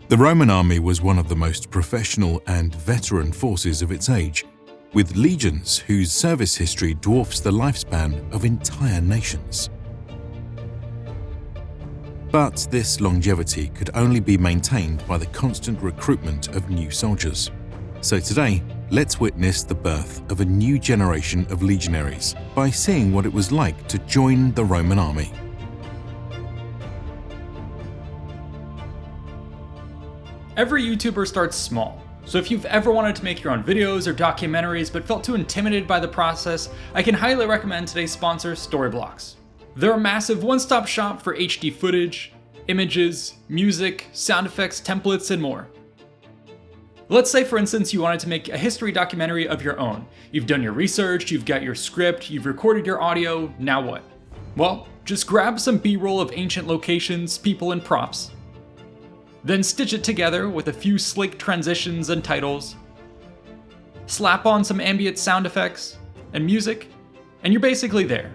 The Roman army was one of the most professional and veteran forces of its age, with legions whose service history dwarfs the lifespan of entire nations. But this longevity could only be maintained by the constant recruitment of new soldiers. So today, let's witness the birth of a new generation of legionaries by seeing what it was like to join the Roman army. Every YouTuber starts small, so if you've ever wanted to make your own videos or documentaries but felt too intimidated by the process, I can highly recommend today's sponsor, Storyblocks. They're a massive one-stop shop for HD footage, images, music, sound effects, templates, and more. Let's say, for instance, you wanted to make a history documentary of your own. You've done your research, you've got your script, you've recorded your audio, now what? Well, just grab some B-roll of ancient locations, people, and props. Then stitch it together with a few slick transitions and titles. Slap on some ambient sound effects and music, and you're basically there.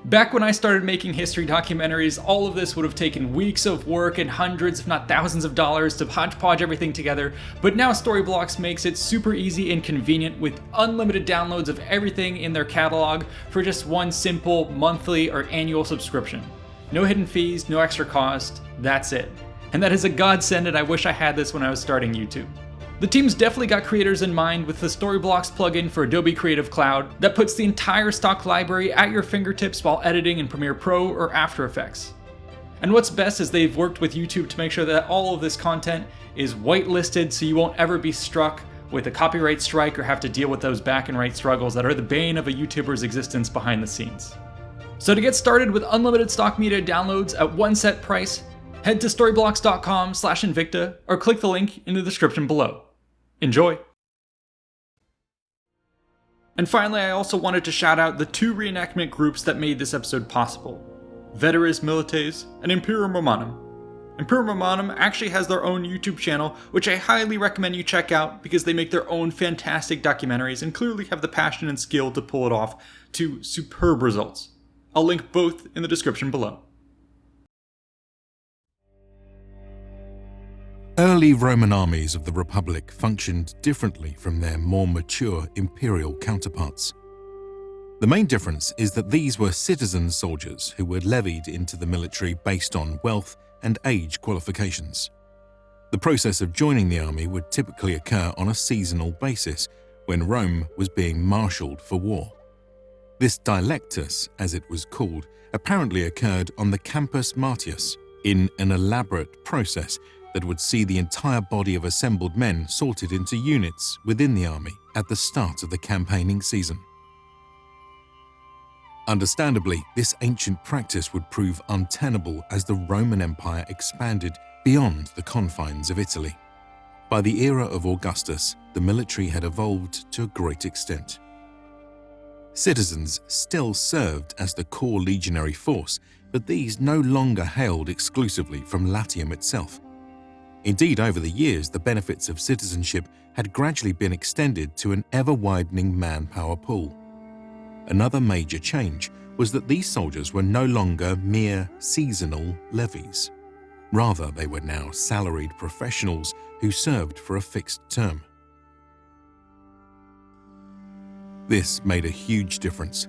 Back when I started making history documentaries, all of this would have taken weeks of work and hundreds, if not thousands of dollars to hodgepodge everything together, but now Storyblocks makes it super easy and convenient with unlimited downloads of everything in their catalog for just one simple monthly or annual subscription. No hidden fees, no extra cost, that's it. And that is a godsend, and I wish I had this when I was starting YouTube. The team's definitely got creators in mind with the Storyblocks plugin for Adobe Creative Cloud that puts the entire stock library at your fingertips while editing in Premiere Pro or After Effects. And what's best is they've worked with YouTube to make sure that all of this content is whitelisted so you won't ever be struck with a copyright strike or have to deal with those back and right struggles that are the bane of a YouTuber's existence behind the scenes. So to get started with unlimited stock media downloads at one set price, head to storyblocks.com/Invicta or click the link in the description below. Enjoy! And finally, I also wanted to shout out the two reenactment groups that made this episode possible: Veteris Milites and Imperium Romanum. Imperium Romanum actually has their own YouTube channel, which I highly recommend you check out because they make their own fantastic documentaries and clearly have the passion and skill to pull it off to superb results. I'll link both in the description below. Early Roman armies of the Republic functioned differently from their more mature imperial counterparts. The main difference is that these were citizen soldiers who were levied into the military based on wealth and age qualifications. The process of joining the army would typically occur on a seasonal basis when Rome was being marshalled for war. This dilectus, as it was called, apparently occurred on the Campus Martius in an elaborate process that would see the entire body of assembled men sorted into units within the army at the start of the campaigning season. Understandably, this ancient practice would prove untenable as the Roman Empire expanded beyond the confines of Italy. By the era of Augustus, the military had evolved to a great extent. Citizens still served as the core legionary force, but these no longer hailed exclusively from Latium itself. Indeed, over the years, the benefits of citizenship had gradually been extended to an ever-widening manpower pool. Another major change was that these soldiers were no longer mere seasonal levies. Rather, they were now salaried professionals who served for a fixed term. This made a huge difference.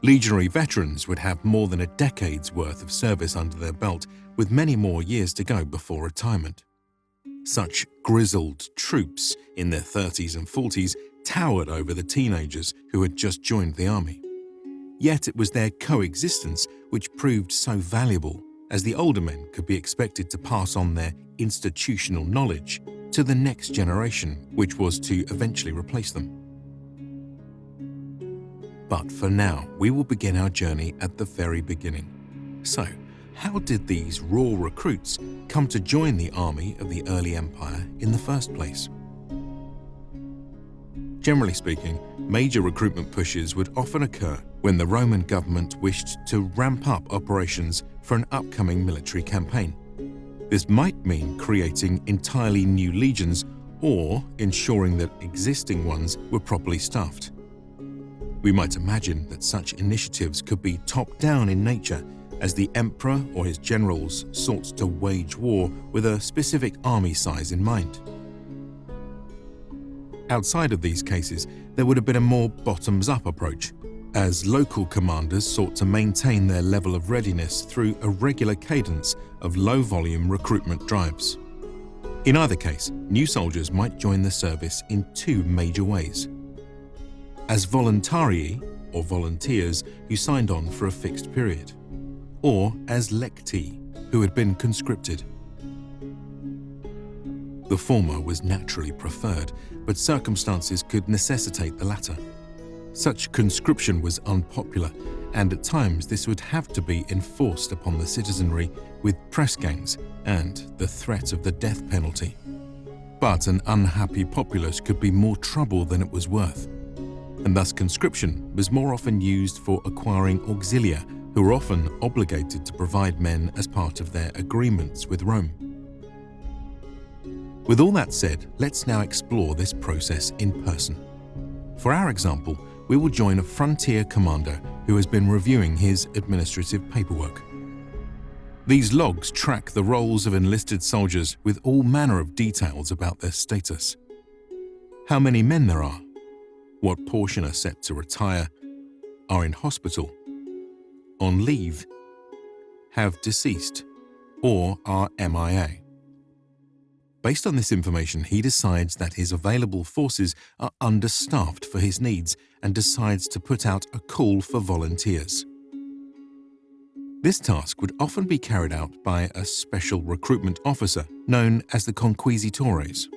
Legionary veterans would have more than a decade's worth of service under their belt, with many more years to go before retirement. Such grizzled troops in their 30s and 40s towered over the teenagers who had just joined the army. Yet it was their coexistence which proved so valuable, as the older men could be expected to pass on their institutional knowledge to the next generation, which was to eventually replace them. But for now, we will begin our journey at the very beginning. So, how did these raw recruits come to join the army of the early empire in the first place? Generally speaking, major recruitment pushes would often occur when the Roman government wished to ramp up operations for an upcoming military campaign. This might mean creating entirely new legions or ensuring that existing ones were properly staffed. We might imagine that such initiatives could be top-down in nature, as the emperor or his generals sought to wage war with a specific army size in mind. Outside of these cases, there would have been a more bottoms-up approach, as local commanders sought to maintain their level of readiness through a regular cadence of low-volume recruitment drives. In either case, new soldiers might join the service in two major ways: as voluntarii, or volunteers who signed on for a fixed period, or as lecti, who had been conscripted. The former was naturally preferred, but circumstances could necessitate the latter. Such conscription was unpopular, and at times this would have to be enforced upon the citizenry with press gangs and the threat of the death penalty. But an unhappy populace could be more trouble than it was worth, and thus conscription was more often used for acquiring auxilia, who were often obligated to provide men as part of their agreements with Rome. With all that said, let's now explore this process in person. For our example, we will join a frontier commander who has been reviewing his administrative paperwork. These logs track the roles of enlisted soldiers with all manner of details about their status. How many men there are, what portion are set to retire, are in hospital, on leave, have deceased, or are MIA. Based on this information, he decides that his available forces are understaffed for his needs and decides to put out a call for volunteers. This task would often be carried out by a special recruitment officer known as the conquisitores.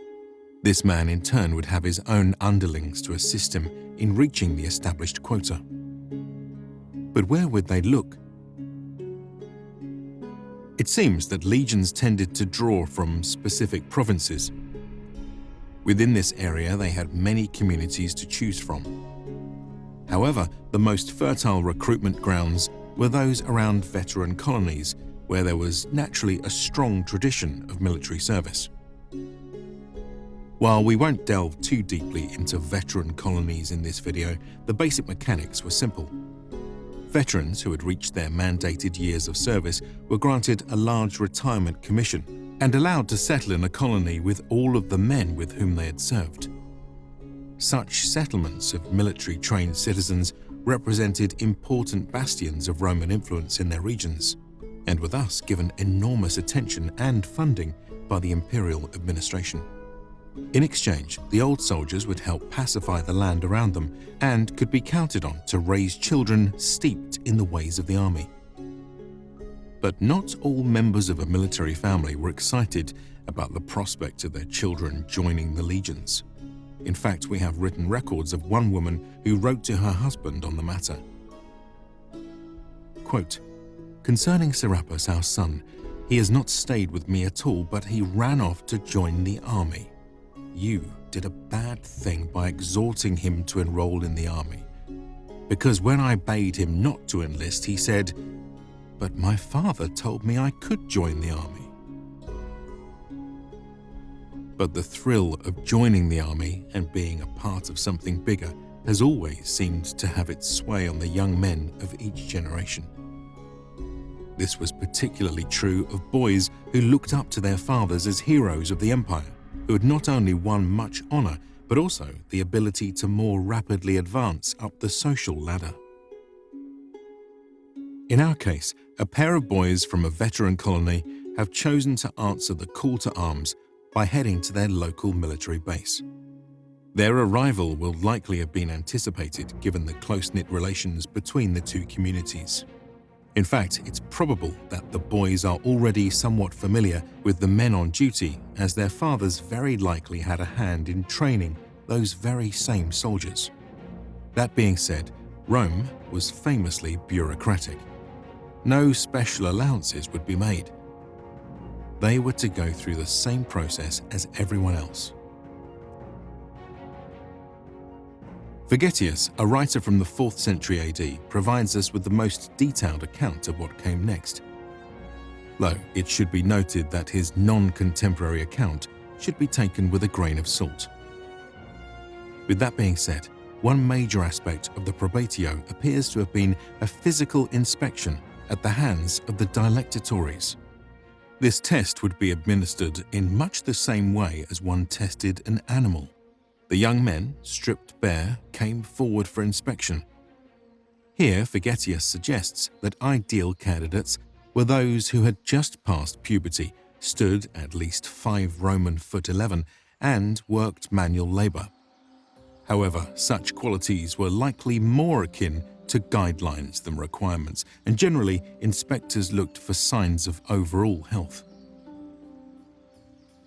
This man in turn would have his own underlings to assist him in reaching the established quota. But where would they look? It seems that legions tended to draw from specific provinces. Within this area, they had many communities to choose from. However, the most fertile recruitment grounds were those around veteran colonies, where there was naturally a strong tradition of military service. While we won't delve too deeply into veteran colonies in this video, the basic mechanics were simple. Veterans who had reached their mandated years of service were granted a large retirement commission and allowed to settle in a colony with all of the men with whom they had served. Such settlements of military-trained citizens represented important bastions of Roman influence in their regions, and were thus given enormous attention and funding by the imperial administration. In exchange, the old soldiers would help pacify the land around them and could be counted on to raise children steeped in the ways of the army. But not all members of a military family were excited about the prospect of their children joining the legions. In fact, we have written records of one woman who wrote to her husband on the matter. Quote, "Concerning Serapis, our son, he has not stayed with me at all, but he ran off to join the army. You did a bad thing by exhorting him to enroll in the army. Because when I bade him not to enlist, he said, 'But my father told me I could join the army.'" But the thrill of joining the army and being a part of something bigger has always seemed to have its sway on the young men of each generation. This was particularly true of boys who looked up to their fathers as heroes of the empire, who had not only won much honor, but also the ability to more rapidly advance up the social ladder. In our case, a pair of boys from a veteran colony have chosen to answer the call to arms by heading to their local military base. Their arrival will likely have been anticipated given the close-knit relations between the two communities. In fact, it's probable that the boys are already somewhat familiar with the men on duty, as their fathers very likely had a hand in training those very same soldiers. That being said, Rome was famously bureaucratic. No special allowances would be made. They were to go through the same process as everyone else. Vegetius, a writer from the 4th century AD, provides us with the most detailed account of what came next. Though it should be noted that his non-contemporary account should be taken with a grain of salt. With that being said, one major aspect of the probatio appears to have been a physical inspection at the hands of the dilectatories. This test would be administered in much the same way as one tested an animal. The young men, stripped bare, came forward for inspection. Here, Vegetius suggests that ideal candidates were those who had just passed puberty, stood at least 5 Roman foot 11, and worked manual labor. However, such qualities were likely more akin to guidelines than requirements, and generally inspectors looked for signs of overall health.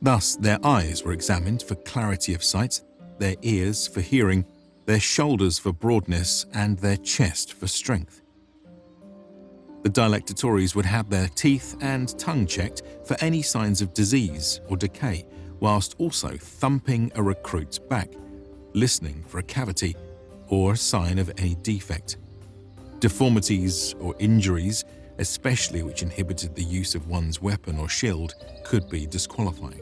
Thus, their eyes were examined for clarity of sight, their ears for hearing, their shoulders for broadness, and their chest for strength. The dilectatories would have their teeth and tongue checked for any signs of disease or decay, whilst also thumping a recruit's back, listening for a cavity or sign of any defect. Deformities or injuries, especially which inhibited the use of one's weapon or shield, could be disqualifying.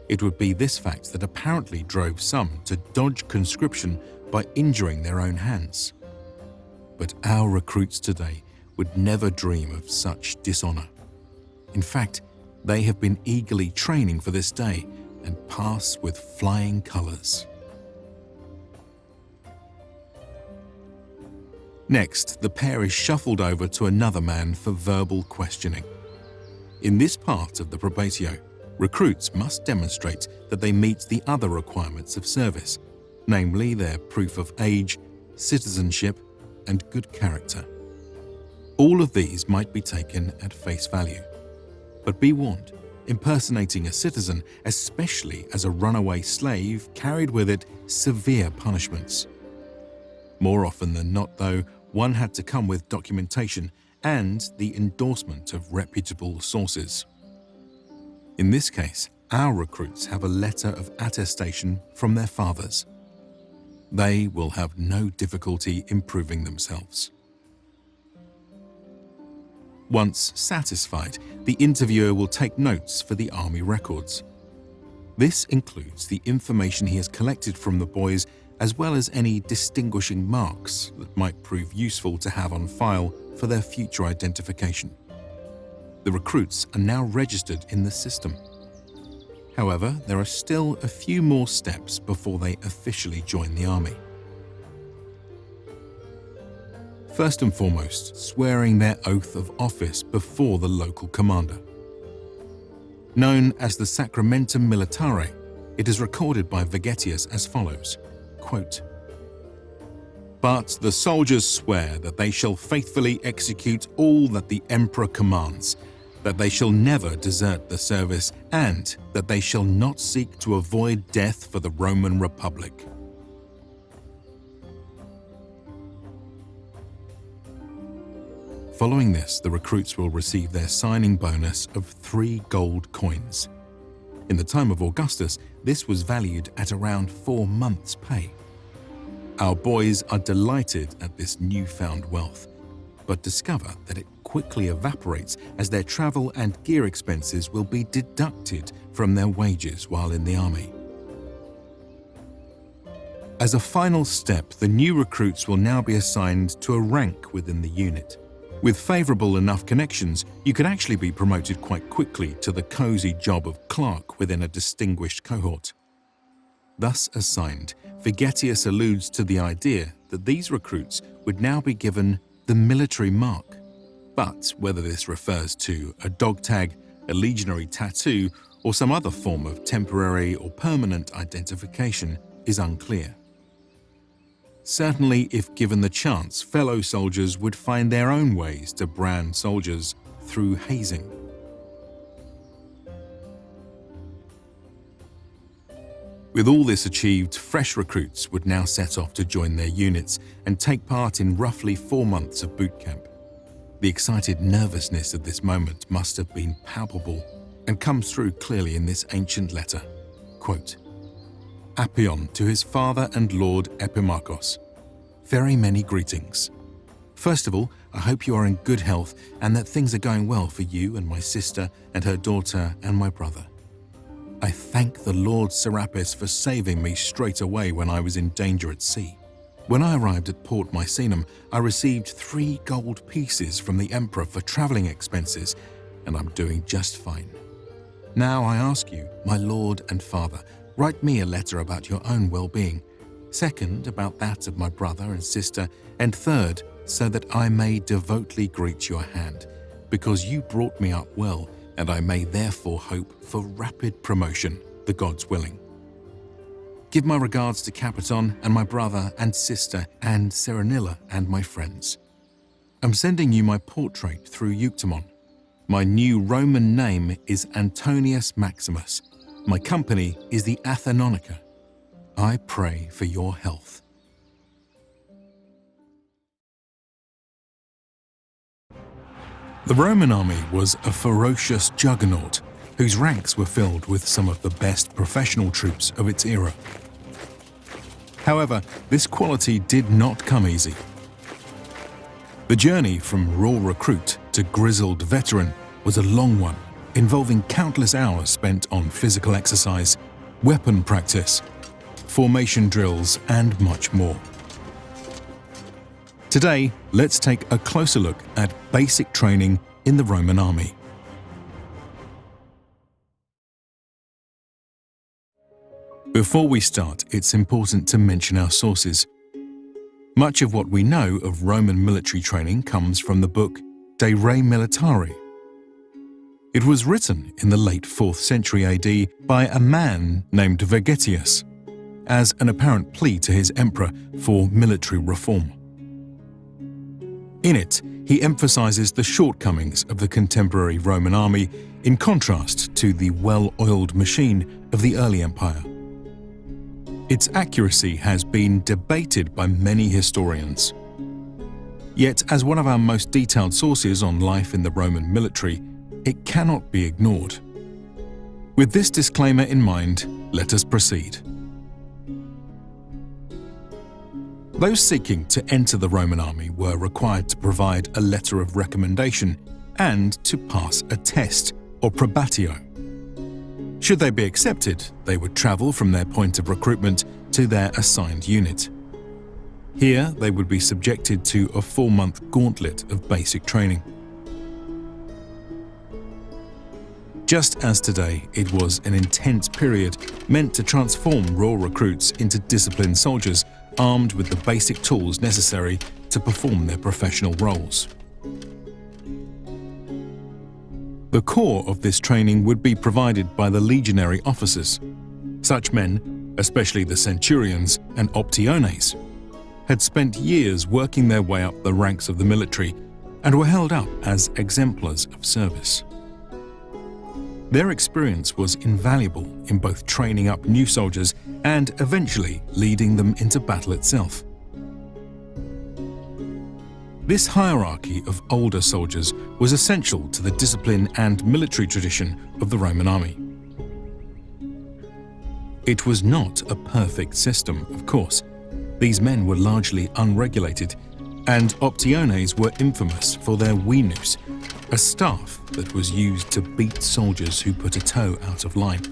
It would be this fact that apparently drove some to dodge conscription by injuring their own hands. But our recruits today would never dream of such dishonor. In fact, they have been eagerly training for this day and pass with flying colors. Next, the pair is shuffled over to another man for verbal questioning. In this part of the probatio, recruits must demonstrate that they meet the other requirements of service, namely their proof of age, citizenship, and good character. All of these might be taken at face value. But be warned, impersonating a citizen, especially as a runaway slave, carried with it severe punishments. More often than not, though, one had to come with documentation and the endorsement of reputable sources. In this case, our recruits have a letter of attestation from their fathers. They will have no difficulty in proving themselves. Once satisfied, the interviewer will take notes for the army records. This includes the information he has collected from the boys, as well as any distinguishing marks that might prove useful to have on file for their future identification. The recruits are now registered in the system. However, there are still a few more steps before they officially join the army. First and foremost, swearing their oath of office before the local commander. Known as the Sacramentum Militare, it is recorded by Vegetius as follows, quote, "But the soldiers swear that they shall faithfully execute all that the emperor commands, that they shall never desert the service, and that they shall not seek to avoid death for the Roman Republic." Following this, the recruits will receive their signing bonus of 3 gold coins. In the time of Augustus, this was valued at around 4 months' pay. Our boys are delighted at this newfound wealth, but discover that it quickly evaporates as their travel and gear expenses will be deducted from their wages while in the army. As a final step, the new recruits will now be assigned to a rank within the unit. With favorable enough connections, you could actually be promoted quite quickly to the cozy job of clerk within a distinguished cohort. Thus assigned, Vegetius alludes to the idea that these recruits would now be given the military mark. But whether this refers to a dog tag, a legionary tattoo, or some other form of temporary or permanent identification is unclear. Certainly, if given the chance, fellow soldiers would find their own ways to brand soldiers through hazing. With all this achieved, fresh recruits would now set off to join their units and take part in roughly 4 months of boot camp. The excited nervousness of this moment must have been palpable and comes through clearly in this ancient letter. Quote, "Appion to his father and lord Epimachus. Very many greetings. First of all, I hope you are in good health and that things are going well for you and my sister and her daughter and my brother. I thank the Lord Serapis for saving me straight away when I was in danger at sea. When I arrived at Port Misenum, I received 3 gold pieces from the Emperor for travelling expenses, and I'm doing just fine. Now I ask you, my Lord and Father, write me a letter about your own well-being, second, about that of my brother and sister, and third, so that I may devoutly greet your hand, because you brought me up well, and I may therefore hope for rapid promotion, the gods willing. Give my regards to Capiton and my brother and sister and Serenilla and my friends. I'm sending you my portrait through Euctemon. My new Roman name is Antonius Maximus. My company is the Athenonica. I pray for your health. The Roman army was a ferocious juggernaut whose ranks were filled with some of the best professional troops of its era. However, this quality did not come easy. The journey from raw recruit to grizzled veteran was a long one, involving countless hours spent on physical exercise, weapon practice, formation drills, and much more. Today, let's take a closer look at basic training in the Roman army. Before we start, it's important to mention our sources. Much of what we know of Roman military training comes from the book De Re Militari. It was written in the late 4th century AD by a man named Vegetius, as an apparent plea to his emperor for military reform. In it, he emphasizes the shortcomings of the contemporary Roman army in contrast to the well-oiled machine of the early empire. Its accuracy has been debated by many historians. Yet, as one of our most detailed sources on life in the Roman military, it cannot be ignored. With this disclaimer in mind, let us proceed. Those seeking to enter the Roman army were required to provide a letter of recommendation and to pass a test, or probatio. Should they be accepted, they would travel from their point of recruitment to their assigned unit. Here, they would be subjected to a 4-month gauntlet of basic training. Just as today, it was an intense period meant to transform raw recruits into disciplined soldiers armed with the basic tools necessary to perform their professional roles. The core of this training would be provided by the legionary officers. Such men, especially the centurions and optiones, had spent years working their way up the ranks of the military and were held up as exemplars of service. Their experience was invaluable in both training up new soldiers and eventually leading them into battle itself. This hierarchy of older soldiers was essential to the discipline and military tradition of the Roman army. It was not a perfect system, of course. These men were largely unregulated, and optiones were infamous for their winus, a staff that was used to beat soldiers who put a toe out of line.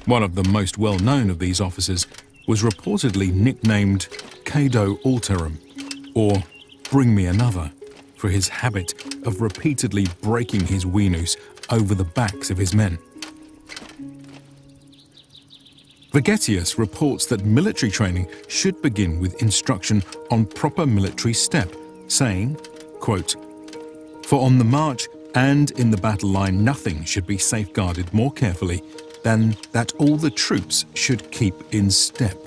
One of the most well-known of these officers was reportedly nicknamed Cado Alterum, or Bring Me Another, for his habit of repeatedly breaking his winus over the backs of his men. Vegetius reports that military training should begin with instruction on proper military step, saying, quote, "For on the march and in the battle line nothing should be safeguarded more carefully than that all the troops should keep in step.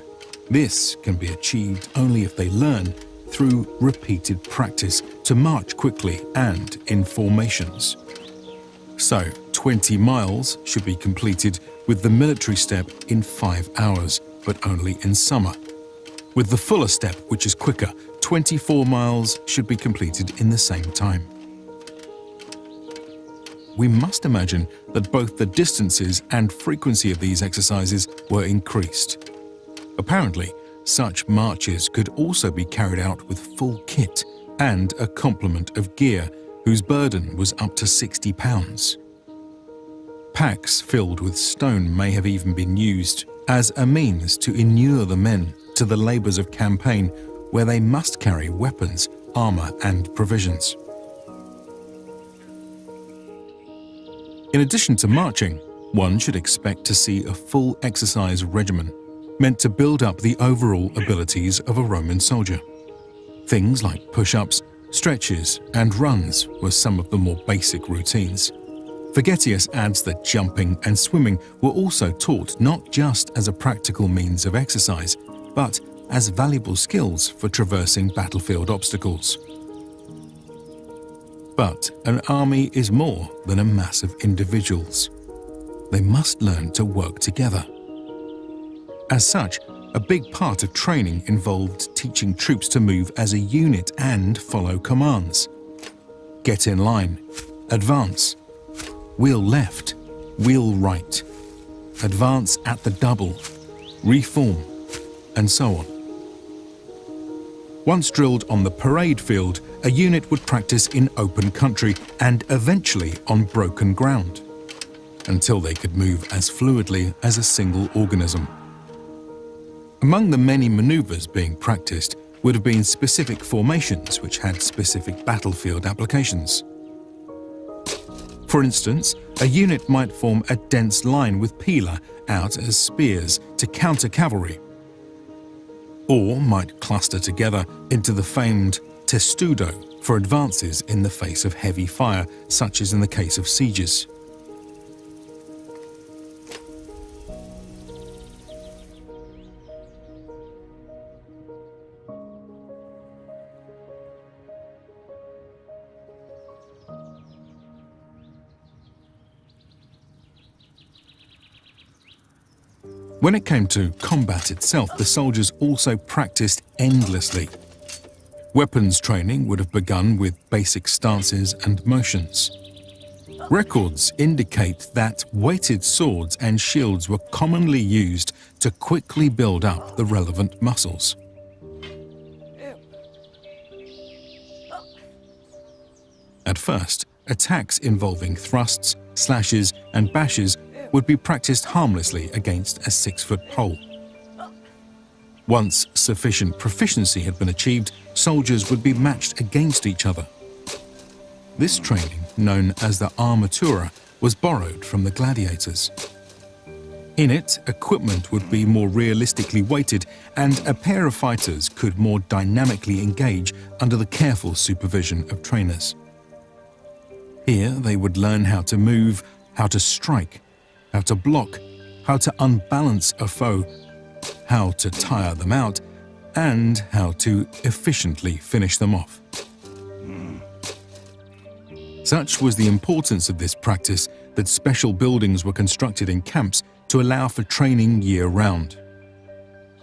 This can be achieved only if they learn, through repeated practice, to march quickly and in formations. So, 20 miles should be completed with the military step in 5 hours, but only in summer. With the fuller step, which is quicker, 24 miles should be completed in the same time." We must imagine that both the distances and frequency of these exercises were increased. Apparently, such marches could also be carried out with full kit and a complement of gear whose burden was up to 60 pounds. Packs filled with stone may have even been used as a means to inure the men to the labours of campaign, where they must carry weapons, armour and provisions. In addition to marching, one should expect to see a full exercise regimen, meant to build up the overall abilities of a Roman soldier. Things like push-ups, stretches and runs were some of the more basic routines. Vegetius adds that jumping and swimming were also taught not just as a practical means of exercise, but as valuable skills for traversing battlefield obstacles. But an army is more than a mass of individuals. They must learn to work together. As such, a big part of training involved teaching troops to move as a unit and follow commands. Get in line, advance, wheel left, wheel right, advance at the double, reform, and so on. Once drilled on the parade field, a unit would practice in open country and eventually on broken ground, until they could move as fluidly as a single organism. Among the many maneuvers being practiced would have been specific formations which had specific battlefield applications. For instance, a unit might form a dense line with pila out as spears to counter cavalry, or might cluster together into the famed testudo for advances in the face of heavy fire, such as in the case of sieges. When it came to combat itself, the soldiers also practiced endlessly. Weapons training would have begun with basic stances and motions. Records indicate that weighted swords and shields were commonly used to quickly build up the relevant muscles. At first, attacks involving thrusts, slashes, and bashes would be practiced harmlessly against a 6-foot pole. Once sufficient proficiency had been achieved, soldiers would be matched against each other. This training, known as the armatura, was borrowed from the gladiators. In it, equipment would be more realistically weighted, and a pair of fighters could more dynamically engage under the careful supervision of trainers. Here, they would learn how to move, how to strike, how to block, how to unbalance a foe, how to tire them out, and how to efficiently finish them off. Such was the importance of this practice that special buildings were constructed in camps to allow for training year-round.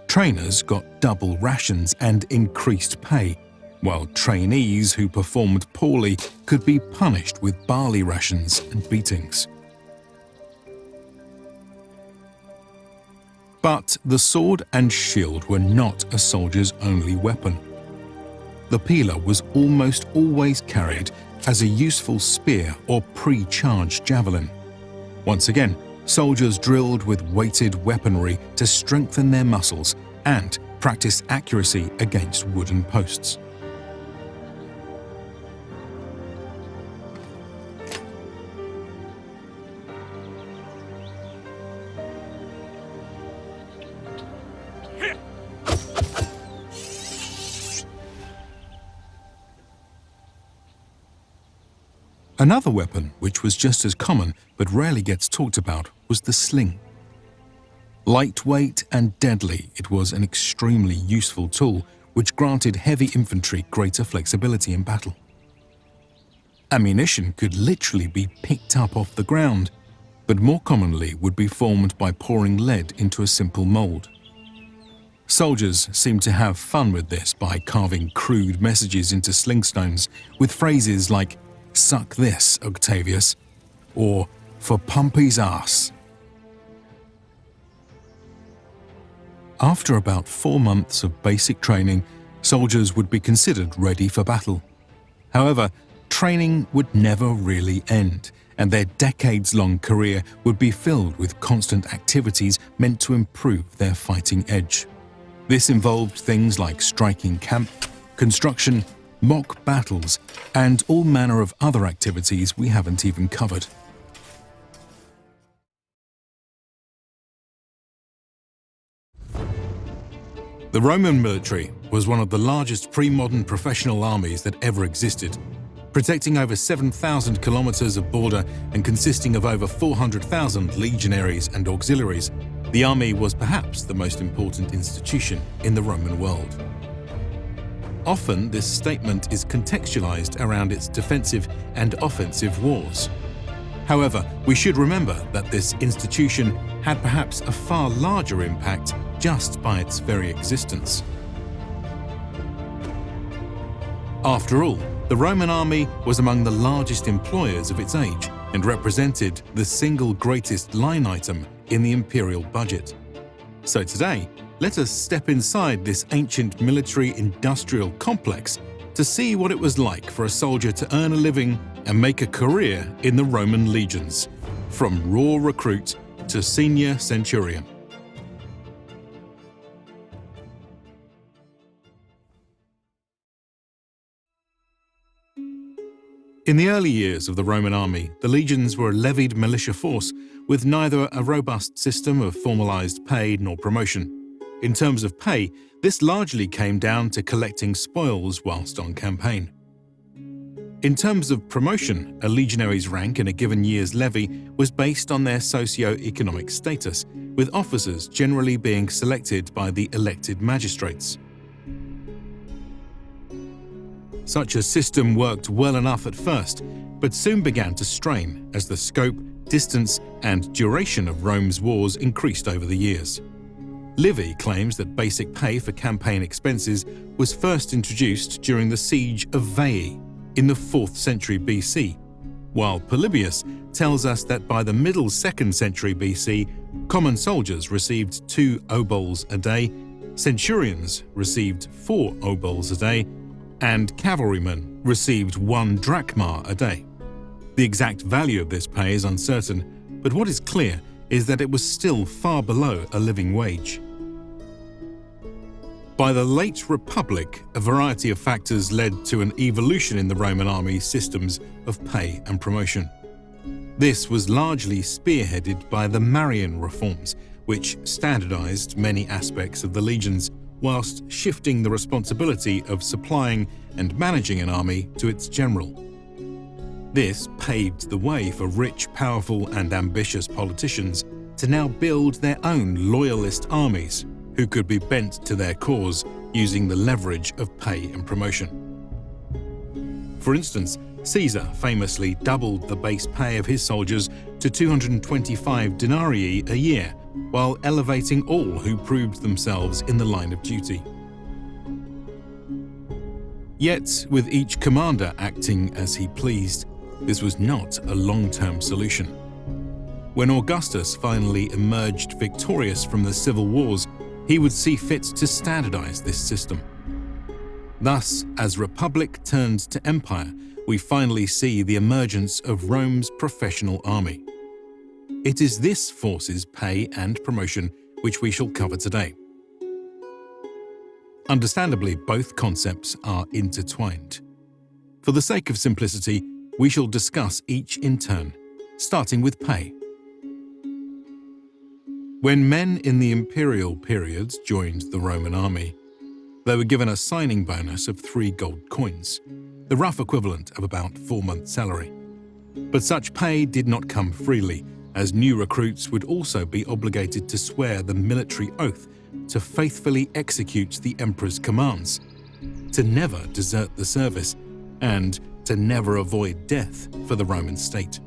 Trainers got double rations and increased pay, while trainees who performed poorly could be punished with barley rations and beatings. But the sword and shield were not a soldier's only weapon. The pila was almost always carried as a useful spear or pre-charged javelin. Once again, soldiers drilled with weighted weaponry to strengthen their muscles and practice accuracy against wooden posts. Another weapon, which was just as common but rarely gets talked about, was the sling. Lightweight and deadly, it was an extremely useful tool which granted heavy infantry greater flexibility in battle. Ammunition could literally be picked up off the ground, but more commonly would be formed by pouring lead into a simple mold. Soldiers seemed to have fun with this by carving crude messages into slingstones with phrases like "Suck this, Octavius," or "For Pompey's ass." After about 4 months of basic training, soldiers would be considered ready for battle. However, training would never really end, and their decades-long career would be filled with constant activities meant to improve their fighting edge. This involved things like striking camp, construction, mock battles, and all manner of other activities we haven't even covered. The Roman military was one of the largest pre-modern professional armies that ever existed, protecting over 7,000 kilometers of border and consisting of over 400,000 legionaries and auxiliaries. The army was perhaps the most important institution in the Roman world. Often, this statement is contextualized around its defensive and offensive wars. However, we should remember that this institution had perhaps a far larger impact just by its very existence. After all, the Roman army was among the largest employers of its age and represented the single greatest line item in the imperial budget. So today, let us step inside this ancient military-industrial complex to see what it was like for a soldier to earn a living and make a career in the Roman legions, from raw recruit to senior centurion. In the early years of the Roman army, the legions were a levied militia force with neither a robust system of formalized pay nor promotion. In terms of pay, this largely came down to collecting spoils whilst on campaign. In terms of promotion, a legionary's rank in a given year's levy was based on their socio-economic status, with officers generally being selected by the elected magistrates. Such a system worked well enough at first, but soon began to strain as the scope, distance, and duration of Rome's wars increased over the years. Livy claims that basic pay for campaign expenses was first introduced during the siege of Veii in the 4th century BC, while Polybius tells us that by the middle 2nd century BC, common soldiers received 2 obols a day, centurions received 4 obols a day, and cavalrymen received 1 drachma a day. The exact value of this pay is uncertain, but what is clear is that it was still far below a living wage. By the late Republic, a variety of factors led to an evolution in the Roman army's systems of pay and promotion. This was largely spearheaded by the Marian reforms, which standardized many aspects of the legions, whilst shifting the responsibility of supplying and managing an army to its general. This paved the way for rich, powerful, and ambitious politicians to now build their own loyalist armies, who could be bent to their cause using the leverage of pay and promotion. For instance, Caesar famously doubled the base pay of his soldiers to 225 denarii a year, while elevating all who proved themselves in the line of duty. Yet, with each commander acting as he pleased, this was not a long-term solution. When Augustus finally emerged victorious from the civil wars, he would see fit to standardize this system. Thus, as Republic turned to Empire, we finally see the emergence of Rome's professional army. It is this force's pay and promotion which we shall cover today. Understandably, both concepts are intertwined. For the sake of simplicity, we shall discuss each in turn, starting with pay. When men in the imperial periods joined the Roman army, they were given a signing bonus of 3 gold coins, the rough equivalent of about 4 months' salary. But such pay did not come freely, as new recruits would also be obligated to swear the military oath to faithfully execute the emperor's commands, to never desert the service, and to never avoid death for the Roman state.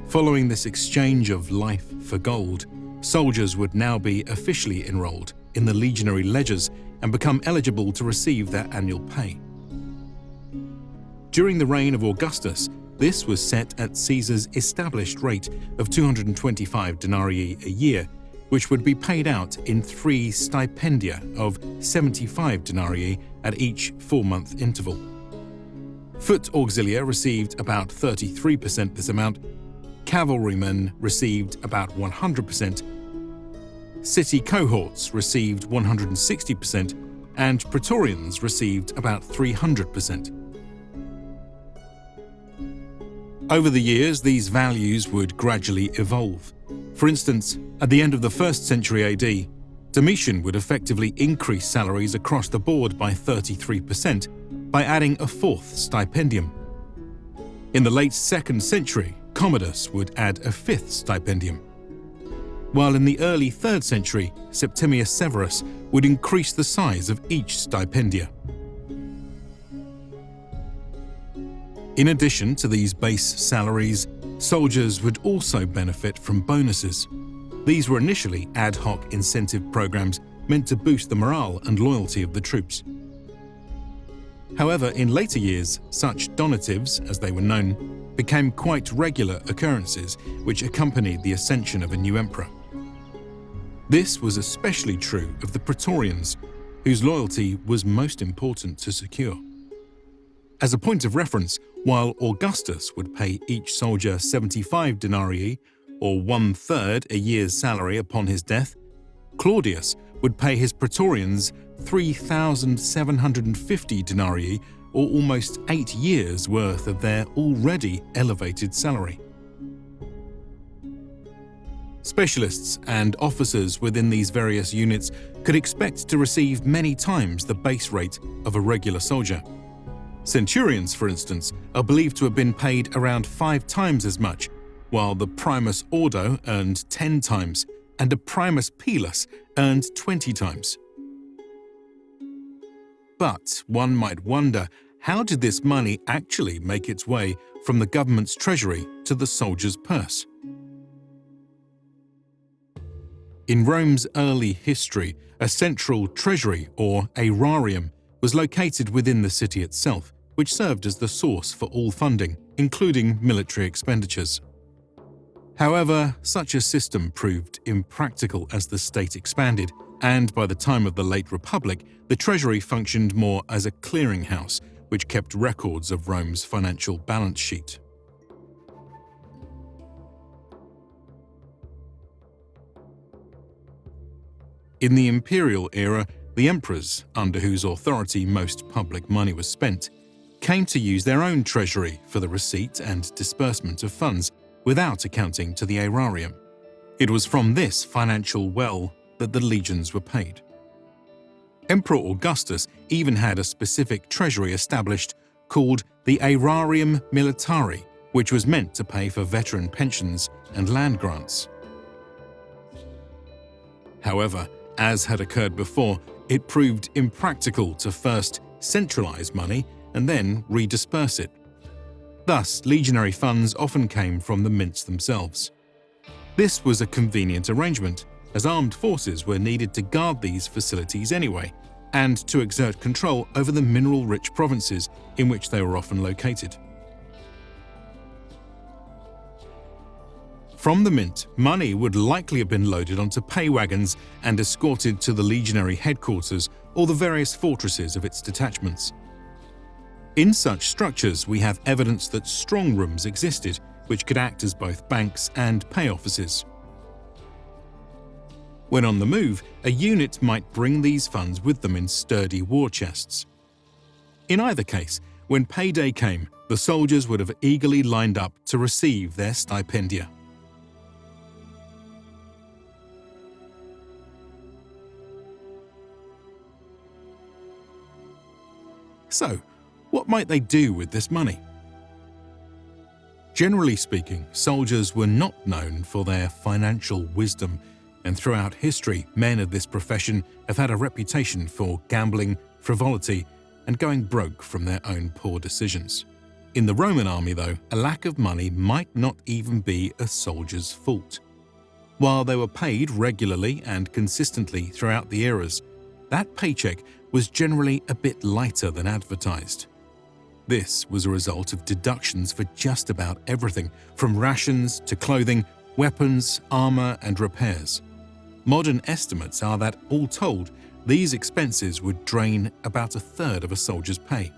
Following this exchange of life for gold, soldiers would now be officially enrolled in the legionary ledgers and become eligible to receive their annual pay. During the reign of Augustus, this was set at Caesar's established rate of 225 denarii a year, which would be paid out in 3 stipendia of 75 denarii at each 4-month interval. Foot auxiliae received about 33% this amount, cavalrymen received about 100%, city cohorts received 160% and Praetorians received about 300%. Over the years, these values would gradually evolve. For instance, at the end of the 1st century AD, Domitian would effectively increase salaries across the board by 33% by adding a 4th stipendium. In the late 2nd century, Commodus would add a 5th stipendium, while in the early 3rd century, Septimius Severus would increase the size of each stipendia. In addition to these base salaries, soldiers would also benefit from bonuses. These were initially ad hoc incentive programs meant to boost the morale and loyalty of the troops. However, in later years, such donatives, as they were known, became quite regular occurrences which accompanied the ascension of a new emperor. This was especially true of the Praetorians, whose loyalty was most important to secure. As a point of reference, while Augustus would pay each soldier 75 denarii, or 1/3 a year's salary upon his death, Claudius would pay his Praetorians 3,750 denarii, or almost 8 years' worth of their already elevated salary. Specialists and officers within these various units could expect to receive many times the base rate of a regular soldier. Centurions, for instance, are believed to have been paid around 5 times as much, while the primus ordo earned 10 times and a primus pilus earned 20 times. But one might wonder, how did this money actually make its way from the government's treasury to the soldier's purse? In Rome's early history, a central treasury, or aerarium, was located within the city itself, which served as the source for all funding, including military expenditures. However, such a system proved impractical as the state expanded, and by the time of the late Republic, the treasury functioned more as a clearinghouse, which kept records of Rome's financial balance sheet. In the imperial era, the emperors, under whose authority most public money was spent, came to use their own treasury for the receipt and disbursement of funds without accounting to the aerarium. It was from this financial well that the legions were paid. Emperor Augustus even had a specific treasury established called the Aerarium Militari, which was meant to pay for veteran pensions and land grants. However, as had occurred before, it proved impractical to first centralize money and then redisperse it. Thus, legionary funds often came from the mints themselves. This was a convenient arrangement, as armed forces were needed to guard these facilities anyway, and to exert control over the mineral-rich provinces in which they were often located. From the mint, money would likely have been loaded onto pay wagons and escorted to the legionary headquarters or the various fortresses of its detachments. In such structures, we have evidence that strong rooms existed, which could act as both banks and pay offices. When on the move, a unit might bring these funds with them in sturdy war chests. In either case, when payday came, the soldiers would have eagerly lined up to receive their stipendia. So, what might they do with this money? Generally speaking, soldiers were not known for their financial wisdom, and throughout history, men of this profession have had a reputation for gambling, frivolity, and going broke from their own poor decisions. In the Roman army, though, a lack of money might not even be a soldier's fault. While they were paid regularly and consistently throughout the eras, that paycheck was generally a bit lighter than advertised. This was a result of deductions for just about everything, from rations to clothing, weapons, armor, and repairs. Modern estimates are that, all told, these expenses would drain about 1/3 of a soldier's pay.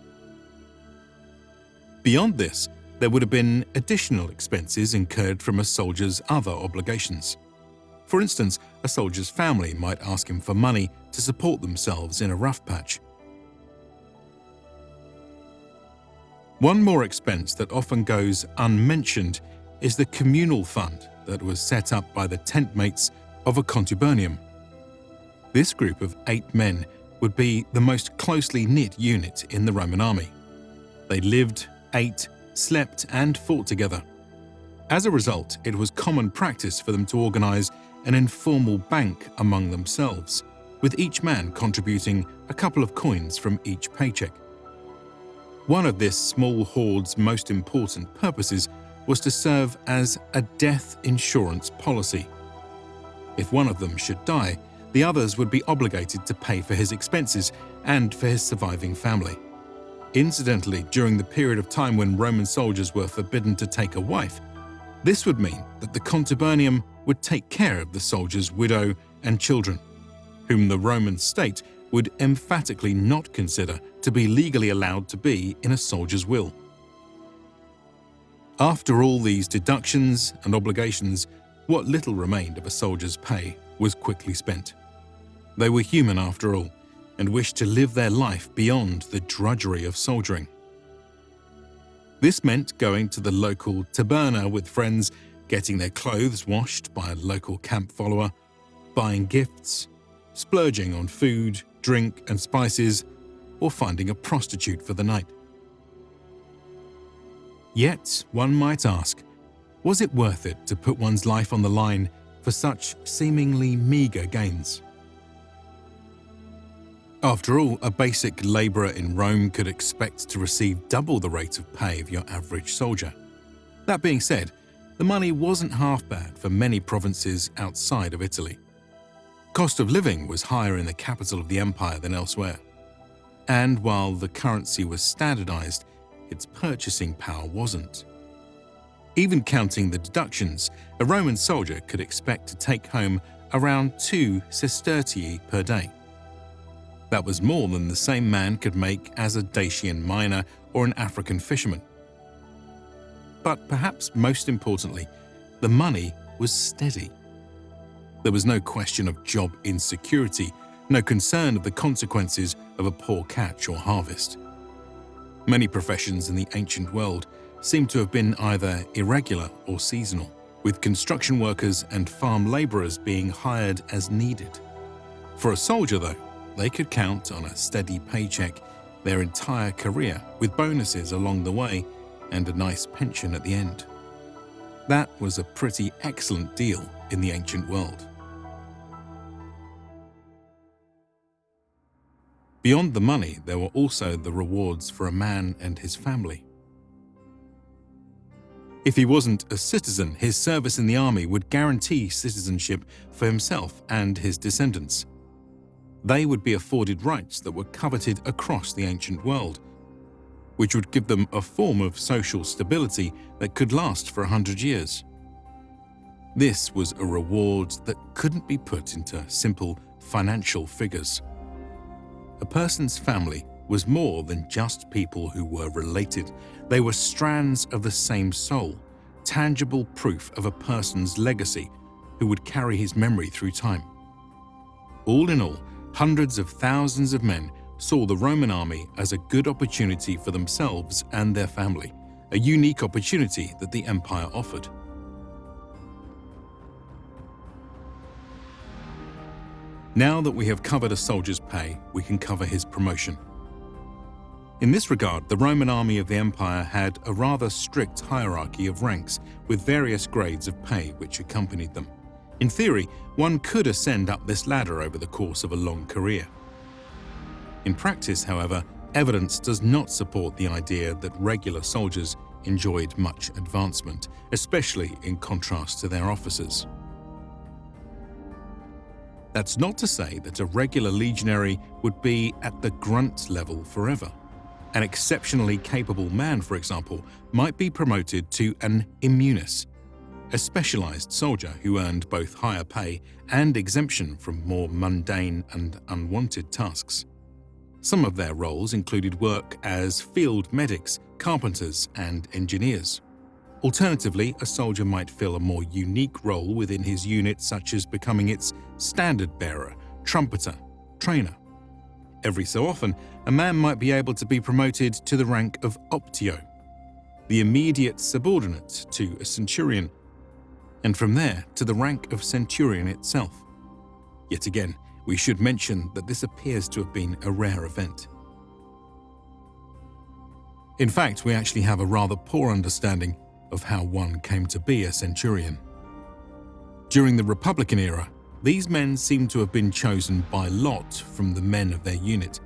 Beyond this, there would have been additional expenses incurred from a soldier's other obligations. For instance, a soldier's family might ask him for money to support themselves in a rough patch. One more expense that often goes unmentioned is the communal fund that was set up by the tent mates of a contubernum. This group of 8 men would be the most closely knit unit in the Roman army. They lived, ate, slept, and fought together. As a result, it was common practice for them to organize an informal bank among themselves, with each man contributing a couple of coins from each paycheck. One of this small hoard's most important purposes was to serve as a death insurance policy. If one of them should die, the others would be obligated to pay for his expenses and for his surviving family. Incidentally, during the period of time when Roman soldiers were forbidden to take a wife, this would mean that the contubernum would take care of the soldier's widow and children, whom the Roman state would emphatically not consider to be legally allowed to be in a soldier's will. After all these deductions and obligations, what little remained of a soldier's pay was quickly spent. They were human after all, and wished to live their life beyond the drudgery of soldiering. This meant going to the local taberna with friends, getting their clothes washed by a local camp follower, buying gifts, splurging on food, drink, and spices, or finding a prostitute for the night. Yet, one might ask, was it worth it to put one's life on the line for such seemingly meager gains? After all, a basic labourer in Rome could expect to receive double the rate of pay of your average soldier. That being said, the money wasn't half bad for many provinces outside of Italy. Cost of living was higher in the capital of the empire than elsewhere. And while the currency was standardized, its purchasing power wasn't. Even counting the deductions, a Roman soldier could expect to take home around 2 sestertii per day. That was more than the same man could make as a Dacian miner or an African fisherman. But perhaps most importantly, the money was steady. There was no question of job insecurity, no concern of the consequences of a poor catch or harvest. Many professions in the ancient world seem to have been either irregular or seasonal, with construction workers and farm labourers being hired as needed. For a soldier, though, they could count on a steady paycheck their entire career, with bonuses along the way and a nice pension at the end. That was a pretty excellent deal in the ancient world. Beyond the money, there were also the rewards for a man and his family. If he wasn't a citizen, his service in the army would guarantee citizenship for himself and his descendants. They would be afforded rights that were coveted across the ancient world, which would give them a form of social stability that could last for 100 years. This was a reward that couldn't be put into simple financial figures. A person's family was more than just people who were related. They were strands of the same soul, tangible proof of a person's legacy who would carry his memory through time. All in all, hundreds of thousands of men saw the Roman army as a good opportunity for themselves and their family, a unique opportunity that the empire offered. Now that we have covered a soldier's pay, we can cover his promotion. In this regard, the Roman army of the empire had a rather strict hierarchy of ranks with various grades of pay which accompanied them. In theory, one could ascend up this ladder over the course of a long career. In practice, however, evidence does not support the idea that regular soldiers enjoyed much advancement, especially in contrast to their officers. That's not to say that a regular legionary would be at the grunt level forever. An exceptionally capable man, for example, might be promoted to an immunis, a specialized soldier who earned both higher pay and exemption from more mundane and unwanted tasks. Some of their roles included work as field medics, carpenters, and engineers. Alternatively, a soldier might fill a more unique role within his unit, such as becoming its standard bearer, trumpeter, trainer. Every so often, a man might be able to be promoted to the rank of optio, the immediate subordinate to a centurion, and from there to the rank of centurion itself. Yet again, we should mention that this appears to have been a rare event. In fact, we actually have a rather poor understanding of how one came to be a centurion. During the Republican era, these men seem to have been chosen by lot from the men of their unit.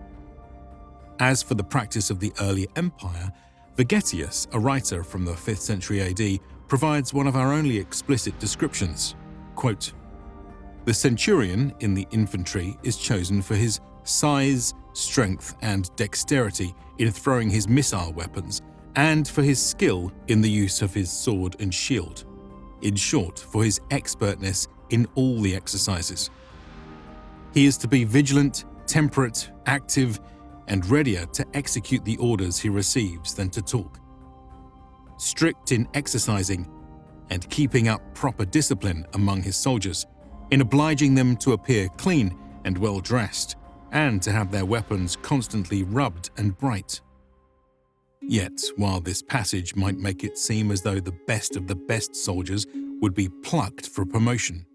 As for the practice of the early empire, Vegetius, a writer from the 5th century AD, provides one of our only explicit descriptions. Quote, "The centurion in the infantry is chosen for his size, strength, and dexterity in throwing his missile weapons, and for his skill in the use of his sword and shield. In short, for his expertness in all the exercises. He is to be vigilant, temperate, active, and readier to execute the orders he receives than to talk. Strict in exercising and keeping up proper discipline among his soldiers, in obliging them to appear clean and well dressed, and to have their weapons constantly rubbed and bright." Yet, while this passage might make it seem as though the best of the best soldiers would be plucked for promotion,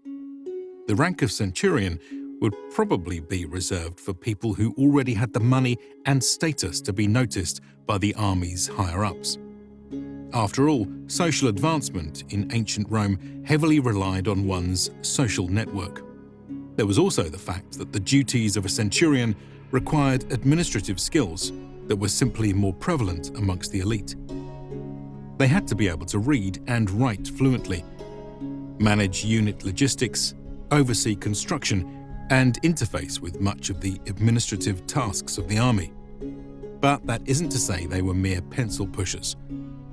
the rank of centurion would probably be reserved for people who already had the money and status to be noticed by the army's higher-ups. After all, social advancement in ancient Rome heavily relied on one's social network. There was also the fact that the duties of a centurion required administrative skills that were simply more prevalent amongst the elite. They had to be able to read and write fluently, manage unit logistics, oversee construction, and interface with much of the administrative tasks of the army. But that isn't to say they were mere pencil pushers.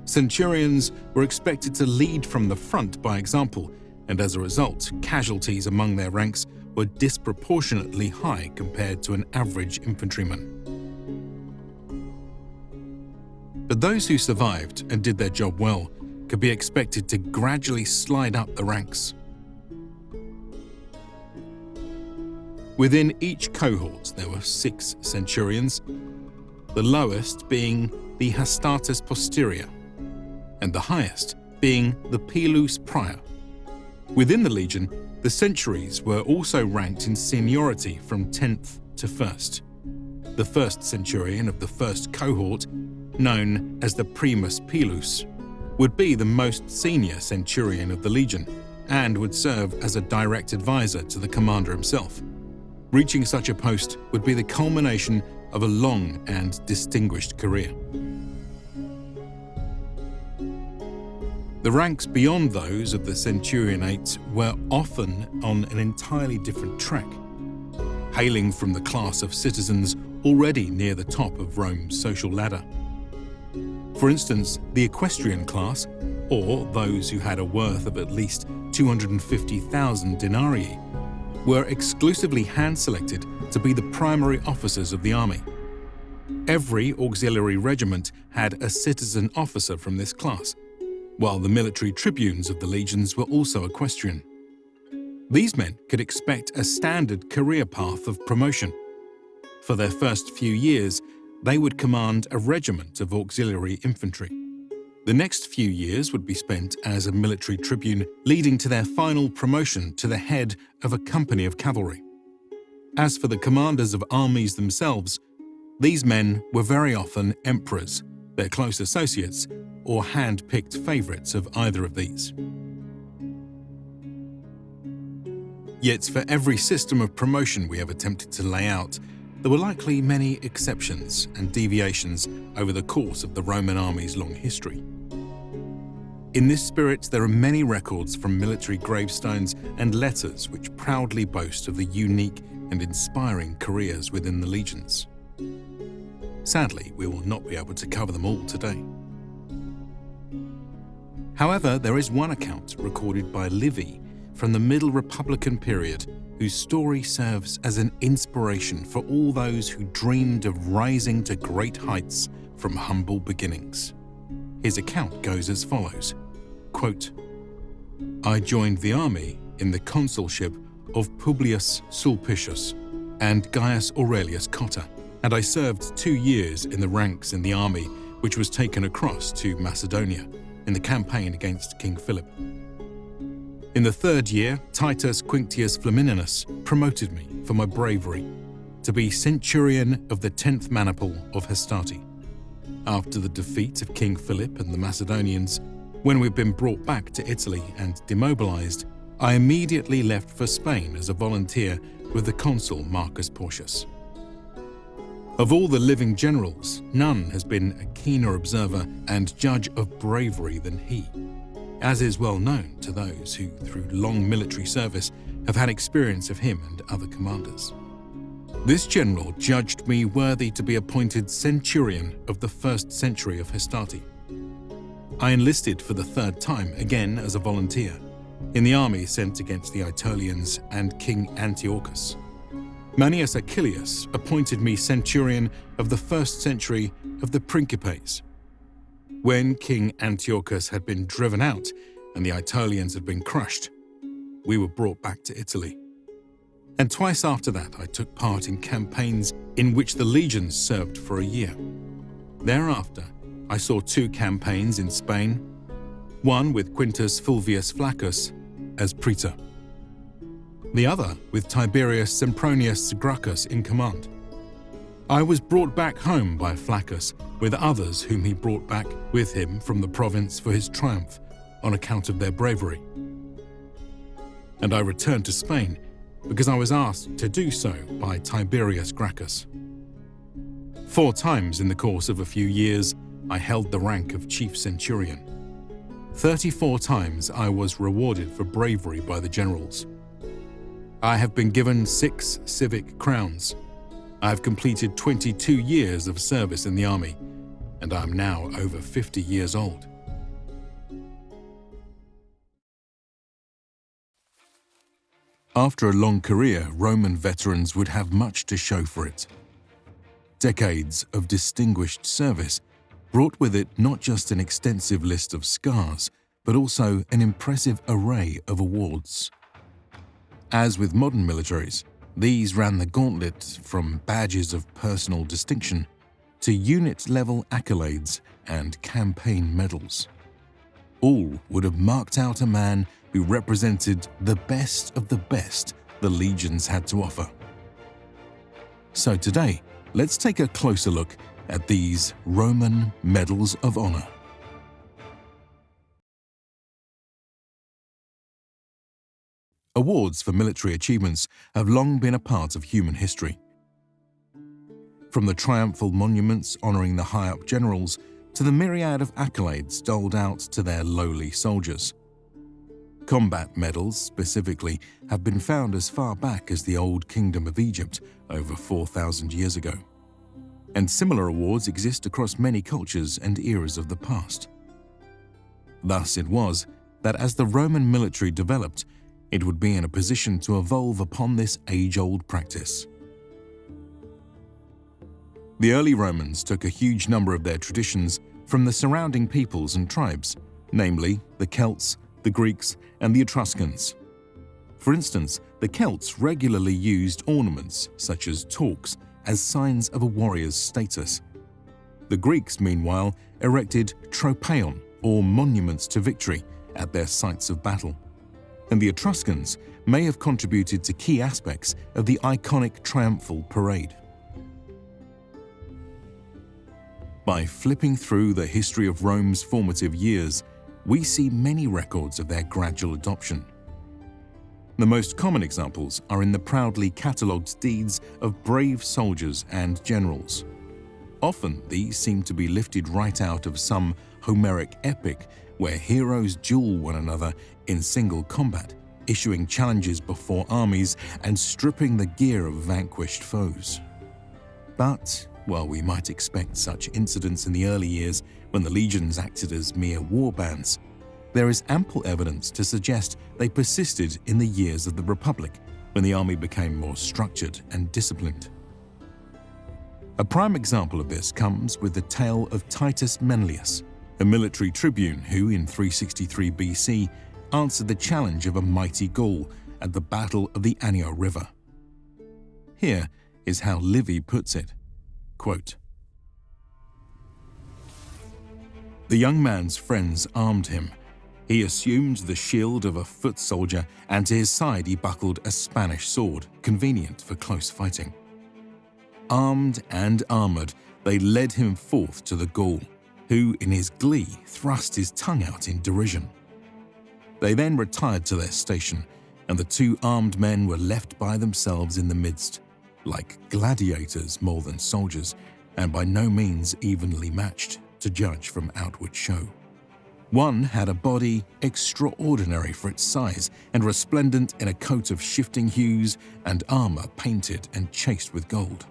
Centurions were expected to lead from the front by example, and as a result, casualties among their ranks were disproportionately high compared to an average infantryman. But those who survived and did their job well could be expected to gradually slide up the ranks. Within each cohort, there were 6 centurions, the lowest being the hastatus posterior, and the highest being the pilus prior. Within the legion, the centuries were also ranked in seniority from 10th to 1st. The first centurion of the first cohort, known as the primus pilus, would be the most senior centurion of the legion and would serve as a direct advisor to the commander himself. Reaching such a post would be the culmination of a long and distinguished career. The ranks beyond those of the centurionate were often on an entirely different track, hailing from the class of citizens already near the top of Rome's social ladder. For instance, the equestrian class, or those who had a worth of at least 250,000 denarii, were exclusively hand-selected to be the primary officers of the army. Every auxiliary regiment had a citizen officer from this class, while the military tribunes of the legions were also equestrian. These men could expect a standard career path of promotion. For their first few years, they would command a regiment of auxiliary infantry. The next few years would be spent as a military tribune, leading to their final promotion to the head of a company of cavalry. As for the commanders of armies themselves, these men were very often emperors, their close associates, or hand-picked favorites of either of these. Yet for every system of promotion we have attempted to lay out, there were likely many exceptions and deviations over the course of the Roman army's long history. In this spirit, there are many records from military gravestones and letters which proudly boast of the unique and inspiring careers within the legions. Sadly, we will not be able to cover them all today. However, there is one account recorded by Livy from the Middle Republican period whose story serves as an inspiration for all those who dreamed of rising to great heights from humble beginnings. His account goes as follows. quote, "I joined the army in the consulship of Publius Sulpicius and Gaius Aurelius Cotta, and I served 2 years in the ranks in the army which was taken across to Macedonia in the campaign against King Philip. In the 3rd year, Titus Quinctius Flamininus promoted me for my bravery to be centurion of the 10th maniple of Hastati. After the defeat of King Philip and the Macedonians, when we'd been brought back to Italy and demobilized, I immediately left for Spain as a volunteer with the consul Marcus Porcius. Of all the living generals, none has been a keener observer and judge of bravery than he, as is well known to those who, through long military service, have had experience of him and other commanders. This general judged me worthy to be appointed centurion of the 1st century of Hastati. I enlisted for the 3rd time, again as a volunteer, in the army sent against the Aetolians and King Antiochus. Manius Achillius appointed me centurion of the 1st century of the Principes. When King Antiochus had been driven out and the Aetolians had been crushed, we were brought back to Italy. And twice after that I took part in campaigns in which the legions served for a year. Thereafter, I saw 2 campaigns in Spain, one with Quintus Fulvius Flaccus as praetor, the other with Tiberius Sempronius Gracchus in command. I was brought back home by Flaccus with others whom he brought back with him from the province for his triumph on account of their bravery. And I returned to Spain because I was asked to do so by Tiberius Gracchus. 4 times in the course of a few years, I held the rank of chief centurion. 34 times I was rewarded for bravery by the generals. I have been given 6 civic crowns. I have completed 22 years of service in the army, and I am now over 50 years old. After a long career, Roman veterans would have much to show for it. Decades of distinguished service brought with it not just an extensive list of scars, but also an impressive array of awards. As with modern militaries, these ran the gauntlet from badges of personal distinction to unit-level accolades and campaign medals. All would have marked out a man who represented the best of the best the legions had to offer. So today, let's take a closer look at these Roman Medals of Honor. Awards for military achievements have long been a part of human history. From the triumphal monuments honoring the high-up generals to the myriad of accolades doled out to their lowly soldiers. Combat medals, specifically, have been found as far back as the Old Kingdom of Egypt over 4,000 years ago. And similar awards exist across many cultures and eras of the past. Thus it was that as the Roman military developed, it would be in a position to evolve upon this age-old practice. The early Romans took a huge number of their traditions from the surrounding peoples and tribes, namely the Celts, the Greeks, and the Etruscans. For instance, the Celts regularly used ornaments, such as torques, as signs of a warrior's status. The Greeks, meanwhile, erected tropaion, or monuments to victory, at their sites of battle. And the Etruscans may have contributed to key aspects of the iconic triumphal parade. By flipping through the history of Rome's formative years, we see many records of their gradual adoption. The most common examples are in the proudly catalogued deeds of brave soldiers and generals. Often these seem to be lifted right out of some Homeric epic where heroes duel one another in single combat, issuing challenges before armies and stripping the gear of vanquished foes. But while we might expect such incidents in the early years when the legions acted as mere war bands, there is ample evidence to suggest they persisted in the years of the Republic, when the army became more structured and disciplined. A prime example of this comes with the tale of Titus Menlius, a military tribune who, in 363 BC, answered the challenge of a mighty Gaul at the Battle of the Anio River. Here is how Livy puts it, quote, "The young man's friends armed him. He assumed the shield of a foot soldier, and to his side he buckled a Spanish sword, convenient for close fighting. Armed and armoured, they led him forth to the Gaul, who, in his glee, thrust his tongue out in derision. They then retired to their station, and the two armed men were left by themselves in the midst, like gladiators more than soldiers, and by no means evenly matched, to judge from outward show. One had a body extraordinary for its size and resplendent in a coat of shifting hues and armour painted and chased with gold.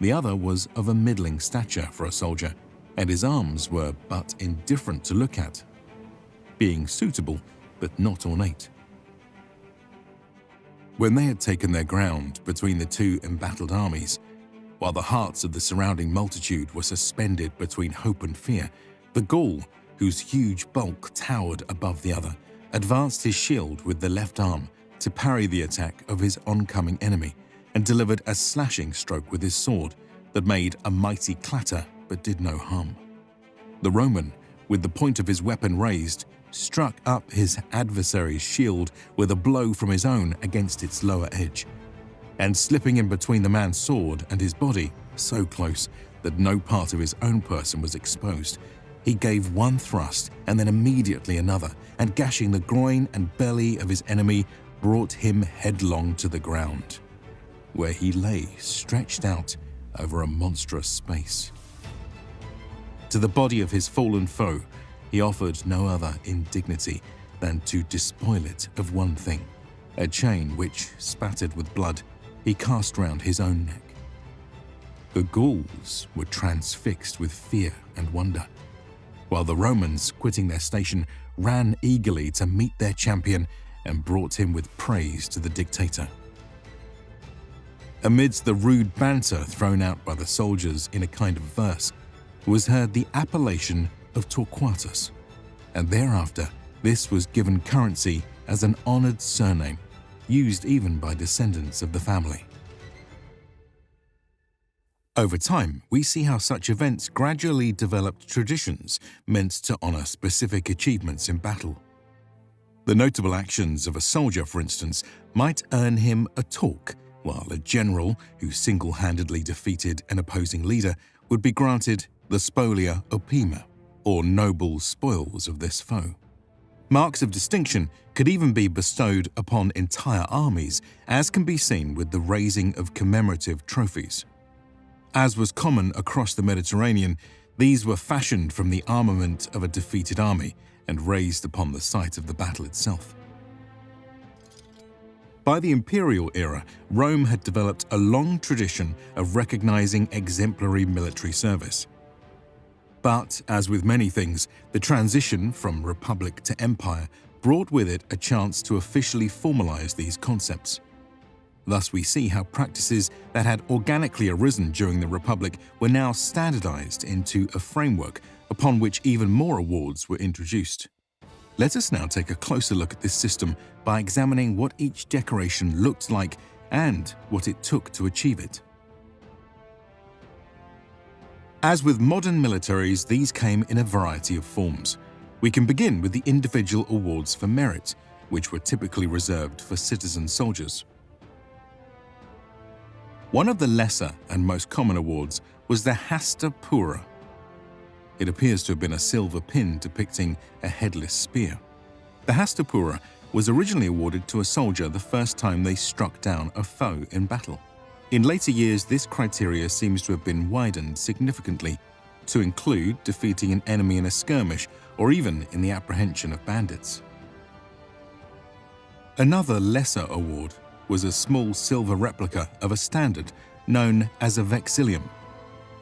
The other was of a middling stature for a soldier, and his arms were but indifferent to look at, being suitable but not ornate. When they had taken their ground between the two embattled armies, while the hearts of the surrounding multitude were suspended between hope and fear, the Gaul, whose huge bulk towered above the other, advanced his shield with the left arm to parry the attack of his oncoming enemy, and delivered a slashing stroke with his sword that made a mighty clatter but did no harm. The Roman, with the point of his weapon raised, struck up his adversary's shield with a blow from his own against its lower edge, and slipping in between the man's sword and his body, so close that no part of his own person was exposed, he gave one thrust and then immediately another, and gashing the groin and belly of his enemy, brought him headlong to the ground, where he lay stretched out over a monstrous space. To the body of his fallen foe, he offered no other indignity than to despoil it of one thing, a chain which, spattered with blood, he cast round his own neck. The Gauls were transfixed with fear and wonder, while the Romans, quitting their station, ran eagerly to meet their champion and brought him with praise to the dictator. Amidst the rude banter thrown out by the soldiers in a kind of verse, was heard the appellation of Torquatus, and thereafter this was given currency as an honoured surname, used even by descendants of the family. Over time, we see how such events gradually developed traditions meant to honour specific achievements in battle. The notable actions of a soldier, for instance, might earn him a talk, while a general who single-handedly defeated an opposing leader would be granted the spolia opima, or noble spoils of this foe. Marks of distinction could even be bestowed upon entire armies, as can be seen with the raising of commemorative trophies. As was common across the Mediterranean, these were fashioned from the armament of a defeated army and raised upon the site of the battle itself. By the imperial era, Rome had developed a long tradition of recognizing exemplary military service. But, as with many things, the transition from republic to empire brought with it a chance to officially formalize these concepts. Thus we see how practices that had organically arisen during the Republic were now standardized into a framework upon which even more awards were introduced. Let us now take a closer look at this system by examining what each decoration looked like and what it took to achieve it. As with modern militaries, these came in a variety of forms. We can begin with the individual awards for merit, which were typically reserved for citizen soldiers. One of the lesser and most common awards was the hasta pura. It appears to have been a silver pin depicting a headless spear. The hasta pura was originally awarded to a soldier the first time they struck down a foe in battle. In later years, this criteria seems to have been widened significantly to include defeating an enemy in a skirmish or even in the apprehension of bandits. Another lesser award was a small silver replica of a standard known as a vexillium.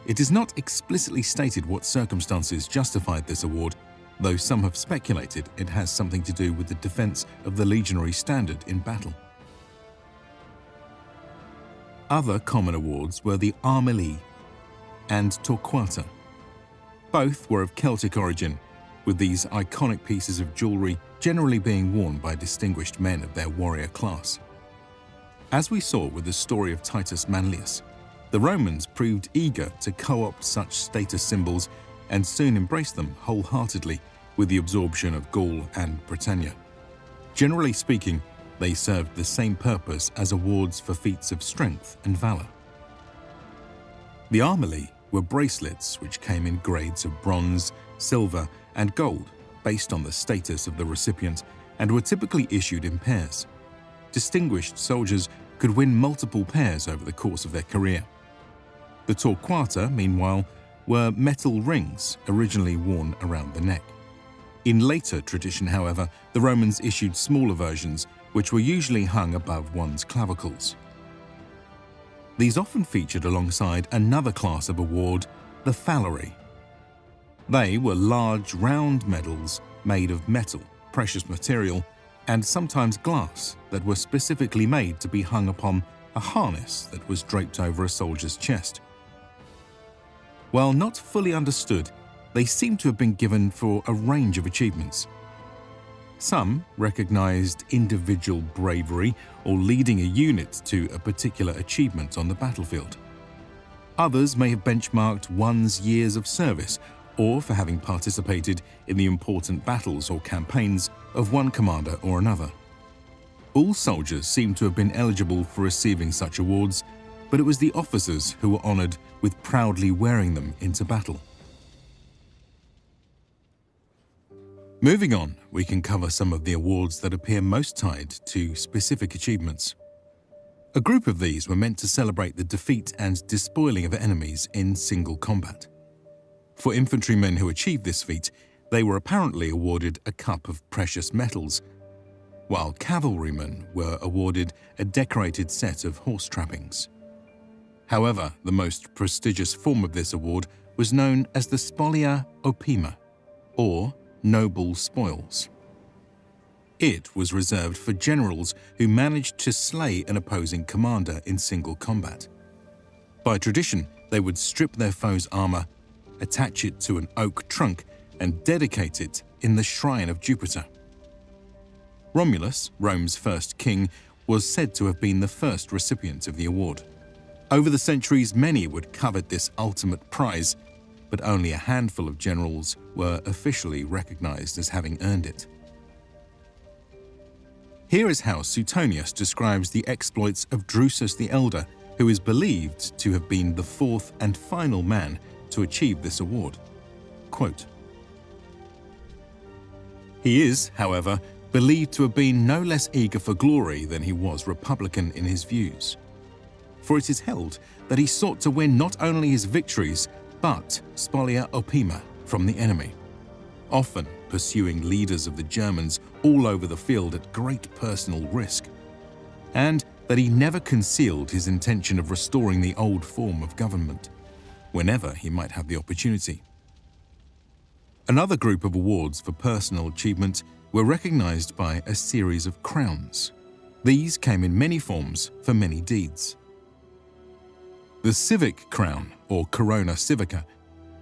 It is not explicitly stated what circumstances justified this award, though some have speculated it has something to do with the defense of the legionary standard in battle. Other common awards were the armilii and torquata. Both were of Celtic origin, with these iconic pieces of jewellery generally being worn by distinguished men of their warrior class. As we saw with the story of Titus Manlius, the Romans proved eager to co-opt such status symbols and soon embraced them wholeheartedly with the absorption of Gaul and Britannia. Generally speaking, they served the same purpose as awards for feats of strength and valour. The armili were bracelets which came in grades of bronze, silver, and gold based on the status of the recipient and were typically issued in pairs. Distinguished soldiers could win multiple pairs over the course of their career. The torquata, meanwhile, were metal rings originally worn around the neck. In later tradition, however, the Romans issued smaller versions which were usually hung above one's clavicles. These often featured alongside another class of award, the phallari. They were large, round medals made of metal, precious material, and sometimes glass that were specifically made to be hung upon a harness that was draped over a soldier's chest. While not fully understood, they seem to have been given for a range of achievements. Some recognized individual bravery or leading a unit to a particular achievement on the battlefield. Others may have benchmarked one's years of service or for having participated in the important battles or campaigns of one commander or another. All soldiers seem to have been eligible for receiving such awards, but it was the officers who were honored with proudly wearing them into battle. Moving on, we can cover some of the awards that appear most tied to specific achievements. A group of these were meant to celebrate the defeat and despoiling of enemies in single combat. For infantrymen who achieved this feat, they were apparently awarded a cup of precious metals, while cavalrymen were awarded a decorated set of horse trappings. However, the most prestigious form of this award was known as the spolia opima, or noble spoils. It was reserved for generals who managed to slay an opposing commander in single combat. By tradition, they would strip their foe's armor, attach it to an oak trunk, and dedicate it in the shrine of Jupiter. Romulus, Rome's first king, was said to have been the first recipient of the award. Over the centuries, many would covet this ultimate prize, but only a handful of generals were officially recognized as having earned it. Here is how Suetonius describes the exploits of Drusus the Elder, who is believed to have been the fourth and final man to achieve this award. Quote, "He is, however, believed to have been no less eager for glory than he was republican in his views. For it is held that he sought to win not only his victories, but spolia opima from the enemy, often pursuing leaders of the Germans all over the field at great personal risk, and that he never concealed his intention of restoring the old form of government, whenever he might have the opportunity." Another group of awards for personal achievement were recognized by a series of crowns. These came in many forms for many deeds. The civic crown, or corona civica,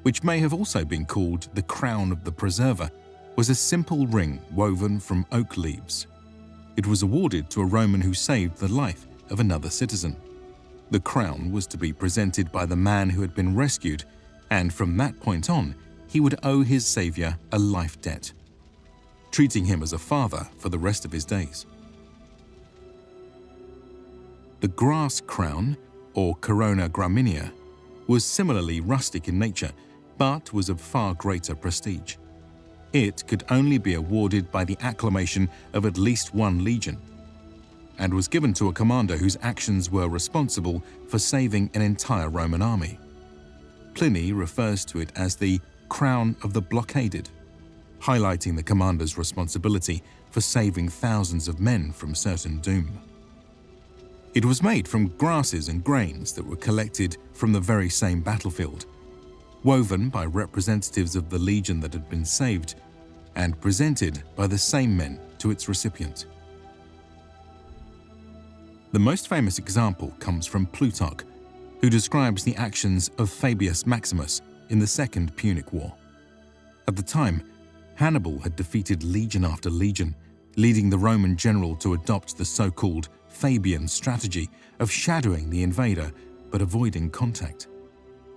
which may have also been called the crown of the preserver, was a simple ring woven from oak leaves. It was awarded to a Roman who saved the life of another citizen. The crown was to be presented by the man who had been rescued, and from that point on, he would owe his savior a life debt, treating him as a father for the rest of his days. The grass crown, or corona graminea, was similarly rustic in nature, but was of far greater prestige. It could only be awarded by the acclamation of at least one legion, and was given to a commander whose actions were responsible for saving an entire Roman army. Pliny refers to it as the crown of the blockaded, highlighting the commander's responsibility for saving thousands of men from certain doom. It was made from grasses and grains that were collected from the very same battlefield, woven by representatives of the legion that had been saved, and presented by the same men to its recipient. The most famous example comes from Plutarch, who describes the actions of Fabius Maximus in the Second Punic War. At the time, Hannibal had defeated legion after legion, leading the Roman general to adopt the so-called Fabian strategy of shadowing the invader but avoiding contact.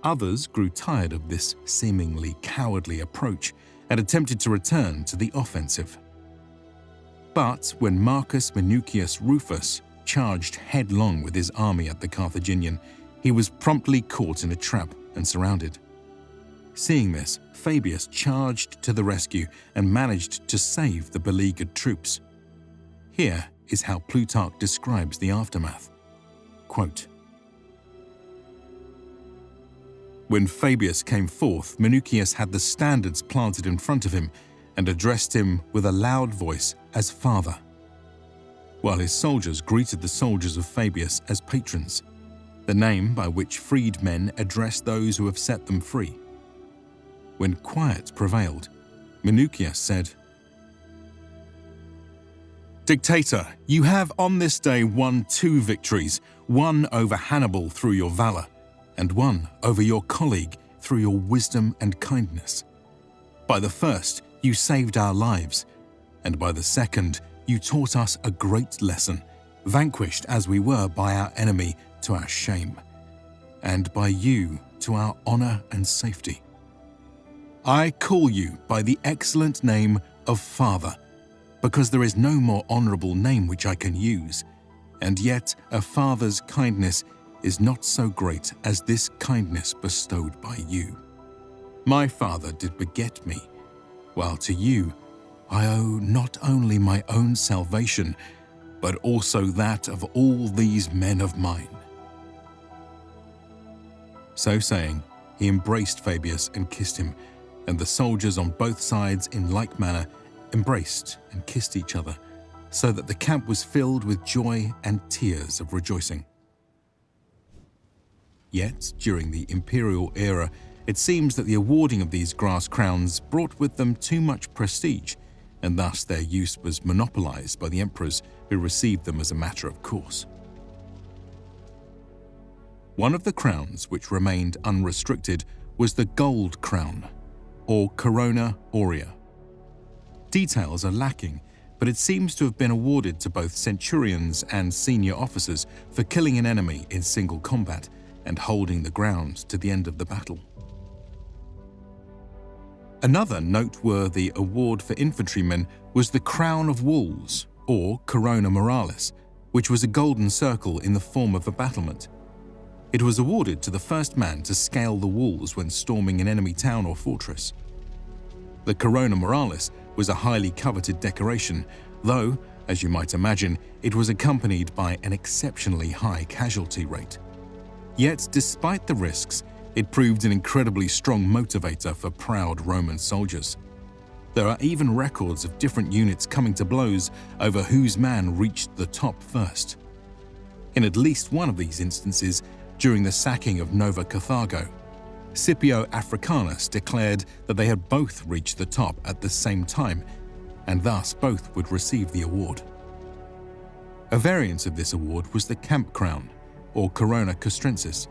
Others grew tired of this seemingly cowardly approach and attempted to return to the offensive. But when Marcus Minucius Rufus charged headlong with his army at the Carthaginian, he was promptly caught in a trap and surrounded. Seeing this, Fabius charged to the rescue and managed to save the beleaguered troops. Here is how Plutarch describes the aftermath. Quote, "When Fabius came forth, Minucius had the standards planted in front of him and addressed him with a loud voice as father, while his soldiers greeted the soldiers of Fabius as patrons, the name by which freedmen address those who have set them free. When quiet prevailed, Minucius said, 'Dictator, you have on this day won 2 victories, one over Hannibal through your valor, and one over your colleague through your wisdom and kindness. By the first, you saved our lives, and by the second, you taught us a great lesson, vanquished as we were by our enemy to our shame, and by you to our honor and safety. I call you by the excellent name of Father, because there is no more honorable name which I can use, and yet a father's kindness is not so great as this kindness bestowed by you. My father did beget me, while to you I owe not only my own salvation, but also that of all these men of mine.' So saying, he embraced Fabius and kissed him, and the soldiers on both sides in like manner embraced and kissed each other, so that the camp was filled with joy and tears of rejoicing. Yet, during the imperial era, it seems that the awarding of these grass crowns brought with them too much prestige, and thus their use was monopolized by the emperors who received them as a matter of course. One of the crowns which remained unrestricted was the gold crown, or corona aurea. Details are lacking, but it seems to have been awarded to both centurions and senior officers for killing an enemy in single combat and holding the ground to the end of the battle. Another noteworthy award for infantrymen was the Crown of Walls, or Corona Moralis, which was a golden circle in the form of a battlement. It was awarded to the first man to scale the walls when storming an enemy town or fortress. The Corona Moralis was a highly coveted decoration, though, as you might imagine, it was accompanied by an exceptionally high casualty rate. Yet, despite the risks, it proved an incredibly strong motivator for proud Roman soldiers. There are even records of different units coming to blows over whose man reached the top first. In at least one of these instances, during the sacking of Nova Carthago, Scipio Africanus declared that they had both reached the top at the same time, and thus both would receive the award. A variant of this award was the Camp Crown, or Corona Castrensis,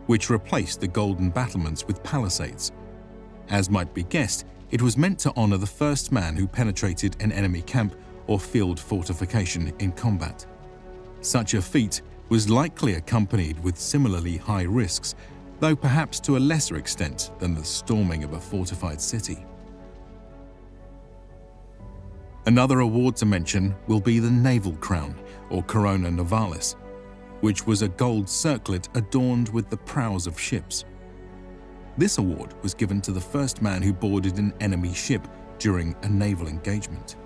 which replaced the golden battlements with palisades. As might be guessed, it was meant to honor the first man who penetrated an enemy camp or field fortification in combat. Such a feat was likely accompanied with similarly high risks, though perhaps to a lesser extent than the storming of a fortified city. Another award to mention will be the Naval Crown, or Corona Navalis, which was a gold circlet adorned with the prows of ships. This award was given to the first man who boarded an enemy ship during a naval engagement.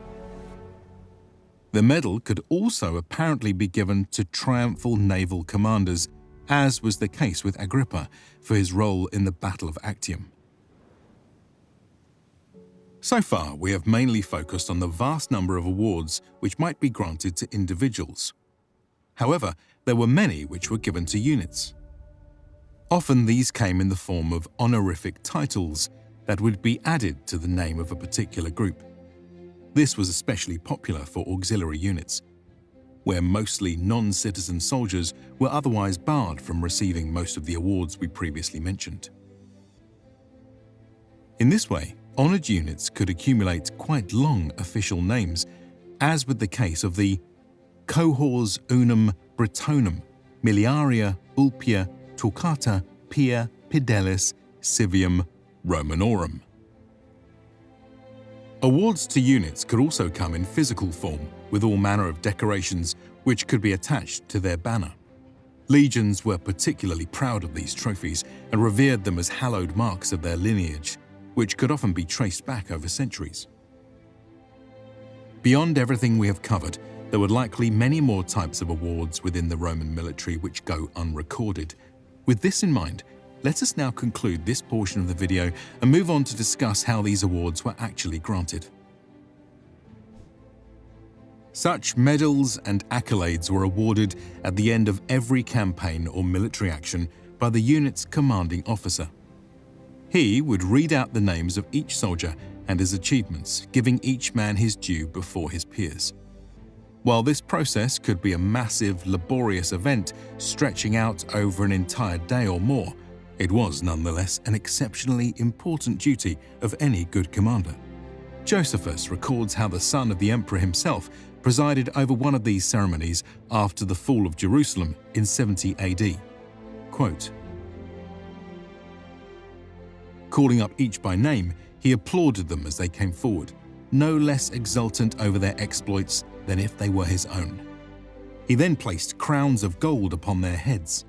The medal could also apparently be given to triumphal naval commanders, as was the case with Agrippa for his role in the Battle of Actium. So far, we have mainly focused on the vast number of awards which might be granted to individuals. However, there were many which were given to units. Often these came in the form of honorific titles that would be added to the name of a particular group. This was especially popular for auxiliary units, where mostly non-citizen soldiers were otherwise barred from receiving most of the awards we previously mentioned. In this way, honoured units could accumulate quite long official names, as with the case of the Cohors Unum Britonum, Miliaria Ulpia Torquata Pia Pidellis Civium Romanorum. Awards to units could also come in physical form, with all manner of decorations which could be attached to their banner. Legions were particularly proud of these trophies and revered them as hallowed marks of their lineage, which could often be traced back over centuries. Beyond everything we have covered, there were likely many more types of awards within the Roman military which go unrecorded. With this in mind, let us now conclude this portion of the video and move on to discuss how these awards were actually granted. Such medals and accolades were awarded at the end of every campaign or military action by the unit's commanding officer. He would read out the names of each soldier and his achievements, giving each man his due before his peers. While this process could be a massive, laborious event stretching out over an entire day or more, it was nonetheless an exceptionally important duty of any good commander. Josephus records how the son of the emperor himself presided over one of these ceremonies after the fall of Jerusalem in 70 AD. Quote, calling up each by name, he applauded them as they came forward, no less exultant over their exploits than if they were his own. He then placed crowns of gold upon their heads,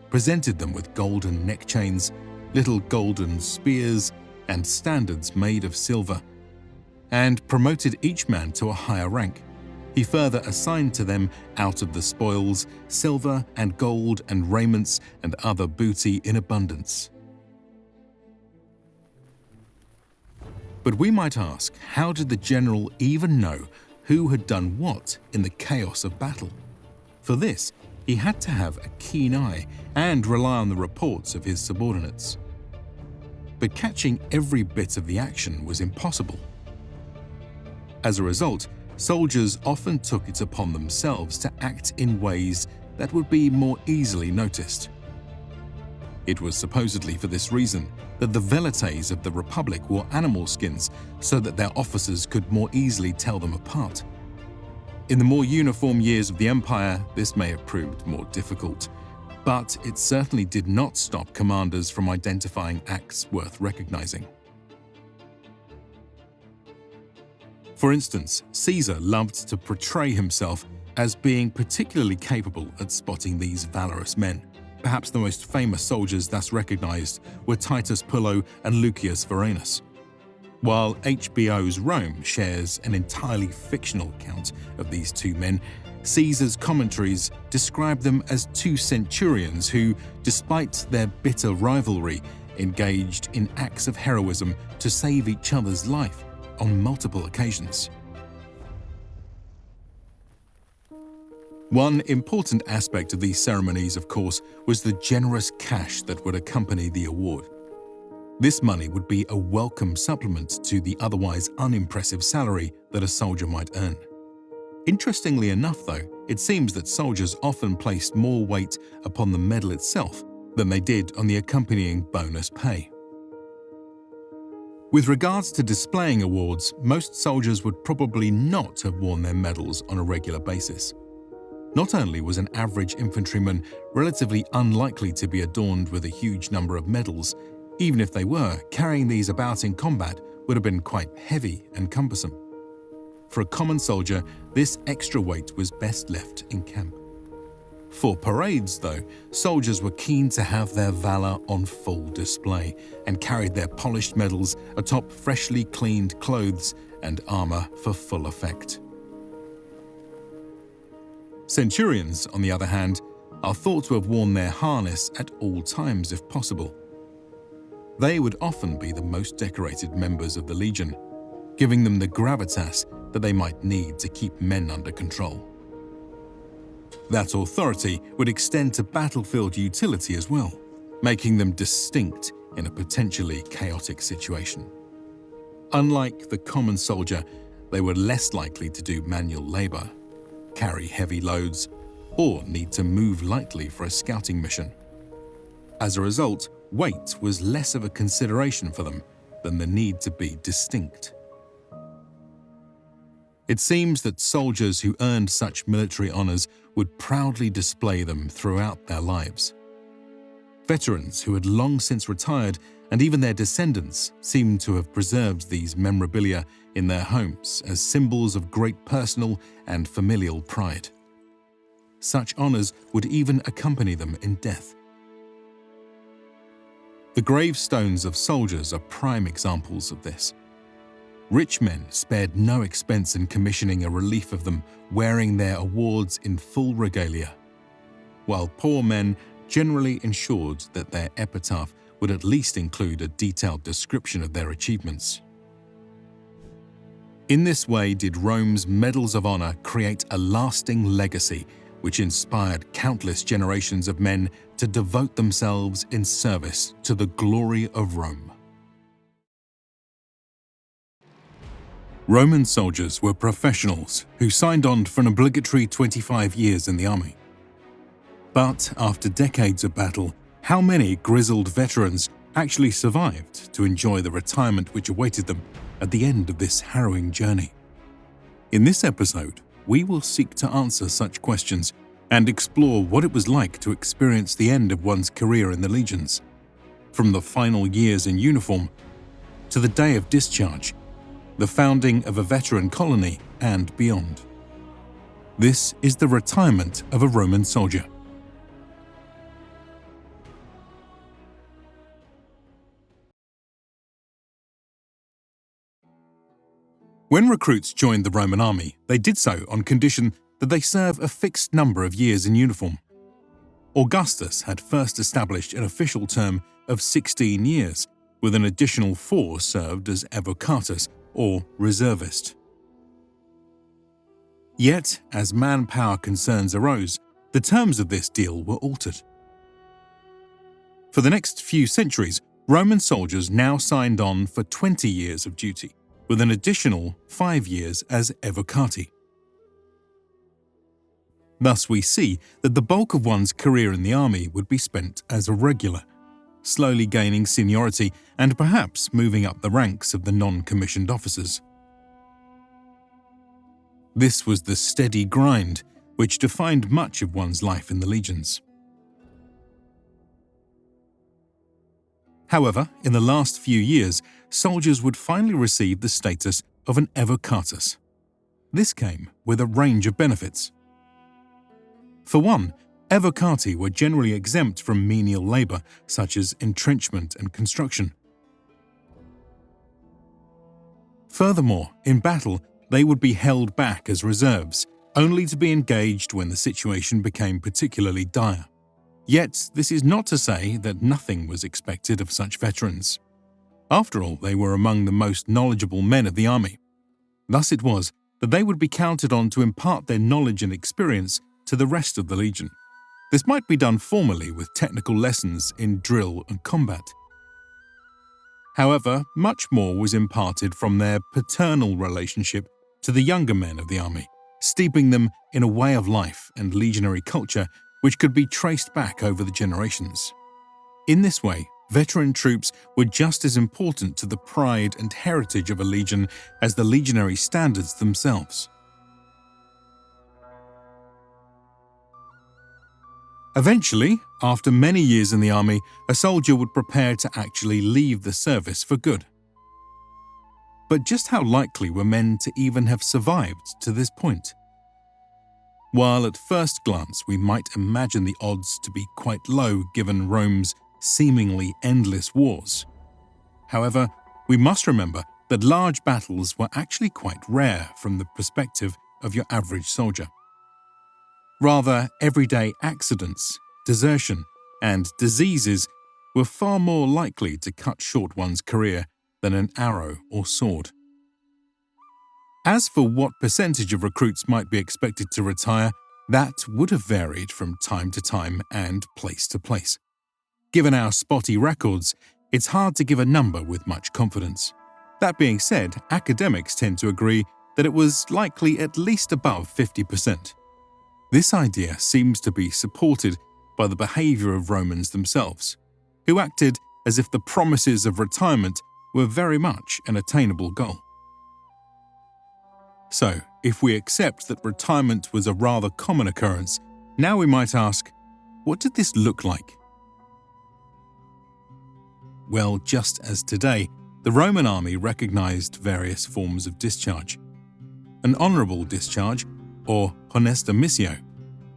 presented them with golden neck chains, little golden spears, and standards made of silver, and promoted each man to a higher rank. He further assigned to them, out of the spoils, silver and gold and raiments and other booty in abundance. But we might ask, how did the general even know who had done what in the chaos of battle? For this, he had to have a keen eye and rely on the reports of his subordinates. But catching every bit of the action was impossible. As a result, soldiers often took it upon themselves to act in ways that would be more easily noticed. It was supposedly for this reason that the velites of the Republic wore animal skins so that their officers could more easily tell them apart. In the more uniform years of the Empire, this may have proved more difficult, but it certainly did not stop commanders from identifying acts worth recognizing. For instance, Caesar loved to portray himself as being particularly capable at spotting these valorous men. Perhaps the most famous soldiers thus recognized were Titus Pullo and Lucius Vorenus. While HBO's Rome shares an entirely fictional account of these two men, Caesar's commentaries describe them as two centurions who, despite their bitter rivalry, engaged in acts of heroism to save each other's life on multiple occasions. One important aspect of these ceremonies, of course, was the generous cash that would accompany the award. This money would be a welcome supplement to the otherwise unimpressive salary that a soldier might earn. Interestingly enough, though, it seems that soldiers often placed more weight upon the medal itself than they did on the accompanying bonus pay. With regards to displaying awards, most soldiers would probably not have worn their medals on a regular basis. Not only was an average infantryman relatively unlikely to be adorned with a huge number of medals, even if they were, carrying these about in combat would have been quite heavy and cumbersome. For a common soldier, this extra weight was best left in camp. For parades, though, soldiers were keen to have their valor on full display and carried their polished medals atop freshly cleaned clothes and armor for full effect. Centurions, on the other hand, are thought to have worn their harness at all times if possible. They would often be the most decorated members of the legion, giving them the gravitas that they might need to keep men under control. That authority would extend to battlefield utility as well, making them distinct in a potentially chaotic situation. Unlike the common soldier, they were less likely to do manual labor, carry heavy loads, or need to move lightly for a scouting mission. As a result, weight was less of a consideration for them, than the need to be distinct. It seems that soldiers who earned such military honors would proudly display them throughout their lives. Veterans who had long since retired, and even their descendants, seem to have preserved these memorabilia in their homes as symbols of great personal and familial pride. Such honors would even accompany them in death. The gravestones of soldiers are prime examples of this. Rich men spared no expense in commissioning a relief of them wearing their awards in full regalia, while poor men generally ensured that their epitaph would at least include a detailed description of their achievements. In this way did Rome's medals of honor create a lasting legacy which inspired countless generations of men to devote themselves in service to the glory of Rome. Roman soldiers were professionals who signed on for an obligatory 25 years in the army. But after decades of battle, how many grizzled veterans actually survived to enjoy the retirement which awaited them at the end of this harrowing journey? In this episode, we will seek to answer such questions and explore what it was like to experience the end of one's career in the legions, from the final years in uniform to the day of discharge, the founding of a veteran colony, and beyond. This is the retirement of a Roman soldier. When recruits joined the Roman army, they did so on condition that they serve a fixed number of years in uniform. Augustus had first established an official term of 16 years, with an additional 4 served as evocatus, or reservist. Yet, as manpower concerns arose, the terms of this deal were altered. For the next few centuries, Roman soldiers now signed on for 20 years of duty, with an additional 5 years as evocati. Thus we see that the bulk of one's career in the army would be spent as a regular, slowly gaining seniority and perhaps moving up the ranks of the non-commissioned officers. This was the steady grind which defined much of one's life in the legions. However, in the last few years, soldiers would finally receive the status of an evocatus. This came with a range of benefits. For one, evocati were generally exempt from menial labor, such as entrenchment and construction. Furthermore, in battle, they would be held back as reserves, only to be engaged when the situation became particularly dire. Yet, this is not to say that nothing was expected of such veterans. After all, they were among the most knowledgeable men of the army. Thus it was that they would be counted on to impart their knowledge and experience to the rest of the legion. This might be done formally with technical lessons in drill and combat. However, much more was imparted from their paternal relationship to the younger men of the army, steeping them in a way of life and legionary culture which could be traced back over the generations. In this way, veteran troops were just as important to the pride and heritage of a legion as the legionary standards themselves. Eventually, after many years in the army, a soldier would prepare to actually leave the service for good. But just how likely were men to even have survived to this point? While at first glance we might imagine the odds to be quite low given Rome's seemingly endless wars. However, we must remember that large battles were actually quite rare from the perspective of your average soldier. Rather, everyday accidents, desertion, and diseases were far more likely to cut short one's career than an arrow or sword. As for what percentage of recruits might be expected to retire, that would have varied from time to time and place to place. Given our spotty records, it's hard to give a number with much confidence. That being said, academics tend to agree that it was likely at least above 50%. This idea seems to be supported by the behavior of Romans themselves, who acted as if the promises of retirement were very much an attainable goal. So, if we accept that retirement was a rather common occurrence, now we might ask, what did this look like? Well, just as today, the Roman army recognized various forms of discharge. An honorable discharge, or honesta missio,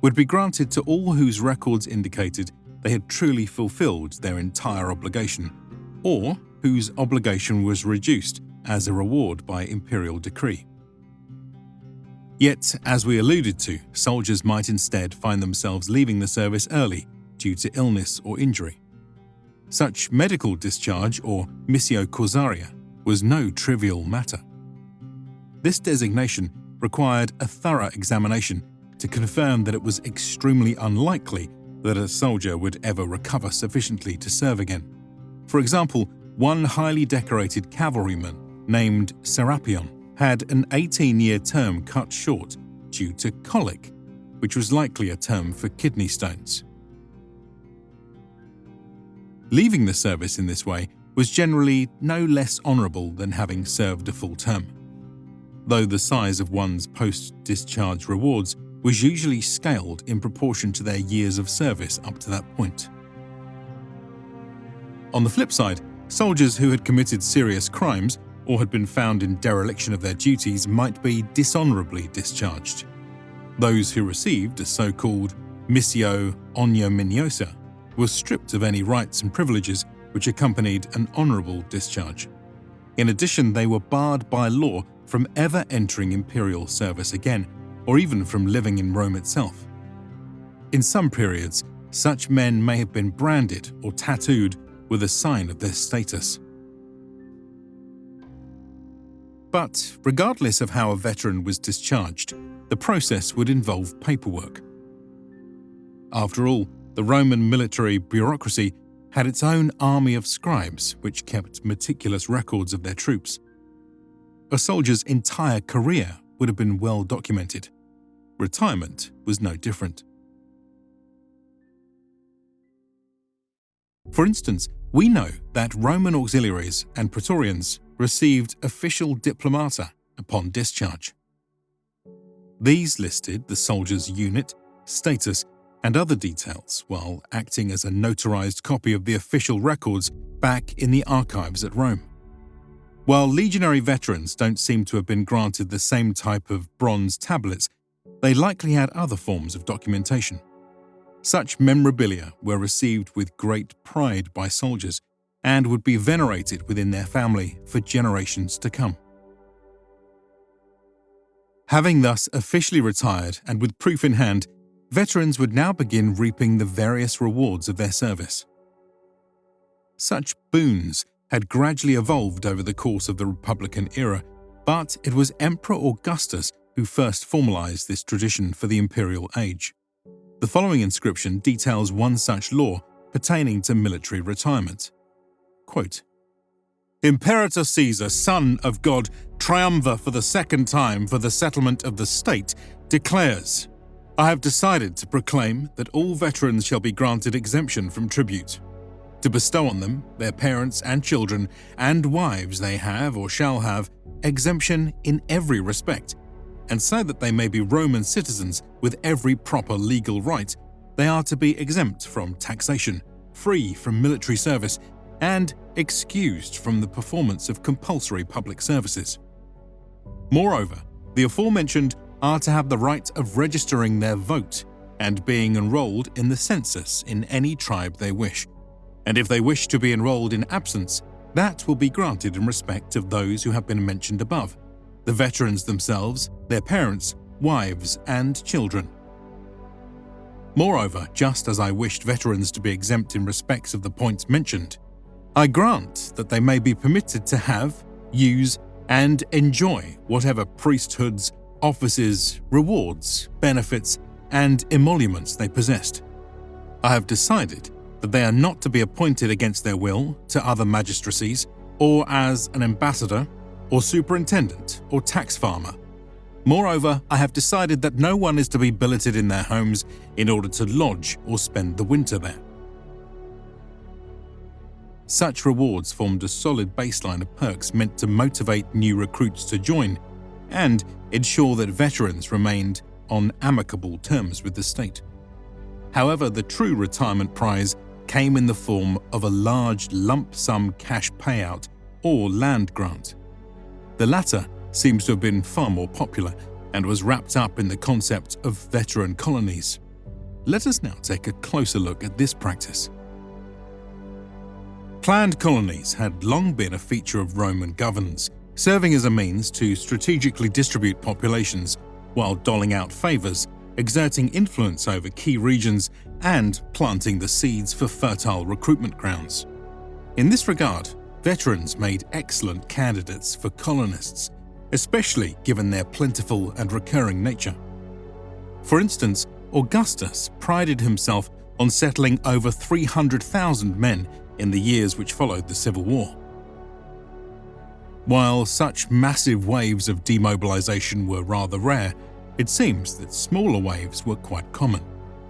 would be granted to all whose records indicated they had truly fulfilled their entire obligation, or whose obligation was reduced as a reward by imperial decree. Yet, as we alluded to, soldiers might instead find themselves leaving the service early due to illness or injury. Such medical discharge, or missio causaria, was no trivial matter. This designation required a thorough examination to confirm that it was extremely unlikely that a soldier would ever recover sufficiently to serve again. For example, one highly decorated cavalryman named Serapion had an 18-year term cut short due to colic, which was likely a term for kidney stones. Leaving the service in this way was generally no less honourable than having served a full term, though the size of one's post-discharge rewards was usually scaled in proportion to their years of service up to that point. On the flip side, soldiers who had committed serious crimes or had been found in dereliction of their duties might be dishonourably discharged. Those who received a so-called missio ignominiosa were stripped of any rights and privileges which accompanied an honourable discharge. In addition, they were barred by law from ever entering imperial service again, or even from living in Rome itself. In some periods, such men may have been branded or tattooed with a sign of their status. But regardless of how a veteran was discharged, the process would involve paperwork. After all, the Roman military bureaucracy had its own army of scribes which kept meticulous records of their troops. A soldier's entire career would have been well documented. Retirement was no different. For instance, we know that Roman auxiliaries and praetorians received official diplomata upon discharge. These listed the soldier's unit, status, and other details while acting as a notarized copy of the official records back in the archives at Rome. While legionary veterans don't seem to have been granted the same type of bronze tablets, they likely had other forms of documentation. Such memorabilia were received with great pride by soldiers and would be venerated within their family for generations to come. Having thus officially retired and with proof in hand, veterans would now begin reaping the various rewards of their service. Such boons had gradually evolved over the course of the Republican era, but it was Emperor Augustus who first formalized this tradition for the imperial age. The following inscription details one such law pertaining to military retirement. Quote, "Imperator Caesar, son of God, triumvir for the second time for the settlement of the state, declares, I have decided to proclaim that all veterans shall be granted exemption from tribute, to bestow on them, their parents and children, and wives they have or shall have, exemption in every respect, and so that they may be Roman citizens with every proper legal right, they are to be exempt from taxation, free from military service, and excused from the performance of compulsory public services. Moreover, the aforementioned are to have the right of registering their vote and being enrolled in the census in any tribe they wish, and if they wish to be enrolled in absence, that will be granted in respect of those who have been mentioned above, the veterans themselves, their parents, wives, and children. Moreover, just as I wished veterans to be exempt in respects of the points mentioned, I grant that they may be permitted to have, use, and enjoy whatever priesthoods, offices, rewards, benefits, and emoluments they possessed. I have decided that they are not to be appointed against their will to other magistracies, or as an ambassador, or superintendent, or tax farmer. Moreover, I have decided that no one is to be billeted in their homes in order to lodge or spend the winter there. Such rewards formed a solid baseline of perks meant to motivate new recruits to join and ensure that veterans remained on amicable terms with the state. However, the true retirement prize came in the form of a large lump sum cash payout or land grant. The latter seems to have been far more popular and was wrapped up in the concept of veteran colonies. Let us now take a closer look at this practice. Planned colonies had long been a feature of Roman governance, serving as a means to strategically distribute populations while doling out favours, exerting influence over key regions, and planting the seeds for fertile recruitment grounds. In this regard, veterans made excellent candidates for colonists, especially given their plentiful and recurring nature. For instance, Augustus prided himself on settling over 300,000 men in the years which followed the Civil War. While such massive waves of demobilization were rather rare, it seems that smaller waves were quite common.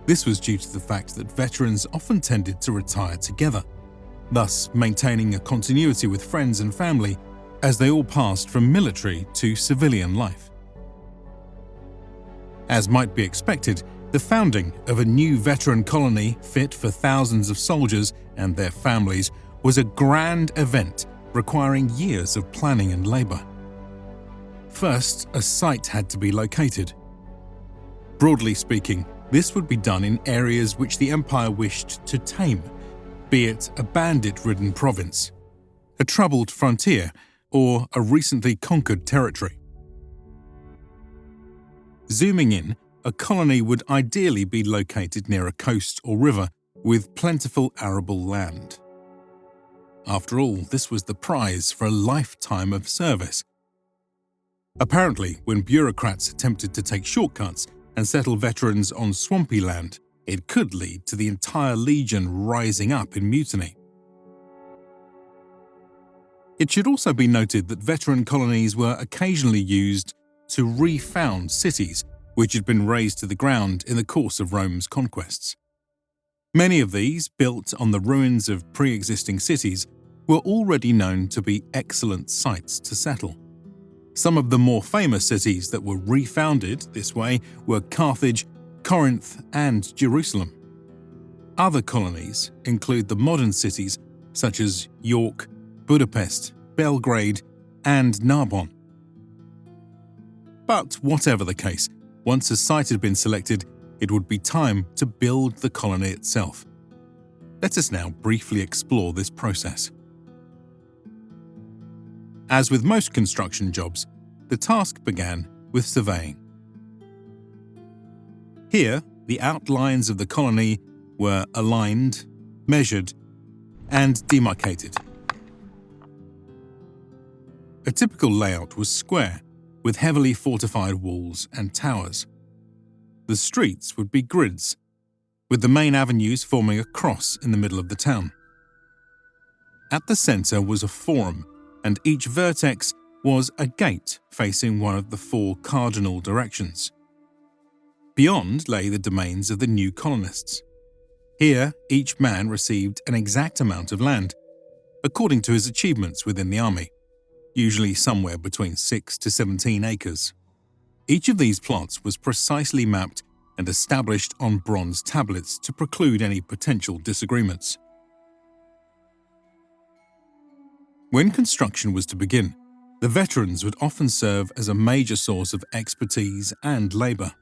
This was due to the fact that veterans often tended to retire together, thus maintaining a continuity with friends and family as they all passed from military to civilian life. As might be expected, the founding of a new veteran colony fit for thousands of soldiers and their families was a grand event requiring years of planning and labor. First, a site had to be located. Broadly speaking, this would be done in areas which the empire wished to tame, be it a bandit-ridden province, a troubled frontier, or a recently conquered territory. Zooming in, a colony would ideally be located near a coast or river with plentiful arable land. After all, this was the prize for a lifetime of service. Apparently, when bureaucrats attempted to take shortcuts and settle veterans on swampy land, it could lead to the entire legion rising up in mutiny. It should also be noted that veteran colonies were occasionally used to refound cities which had been razed to the ground in the course of Rome's conquests. Many of these, built on the ruins of pre-existing cities, were already known to be excellent sites to settle. Some of the more famous cities that were refounded this way were Carthage, Corinth, and Jerusalem. Other colonies include the modern cities such as York, Budapest, Belgrade, and Narbonne. But whatever the case, once a site had been selected, it would be time to build the colony itself. Let us now briefly explore this process. As with most construction jobs, the task began with surveying. Here, the outlines of the colony were aligned, measured, and demarcated. A typical layout was square, with heavily fortified walls and towers. The streets would be grids, with the main avenues forming a cross in the middle of the town. At the centre was a forum, and each vertex was a gate facing one of the four cardinal directions. Beyond lay the domains of the new colonists. Here, each man received an exact amount of land, according to his achievements within the army, usually somewhere between 6 to 17 acres. Each of these plots was precisely mapped and established on bronze tablets to preclude any potential disagreements. When construction was to begin, the veterans would often serve as a major source of expertise and labour.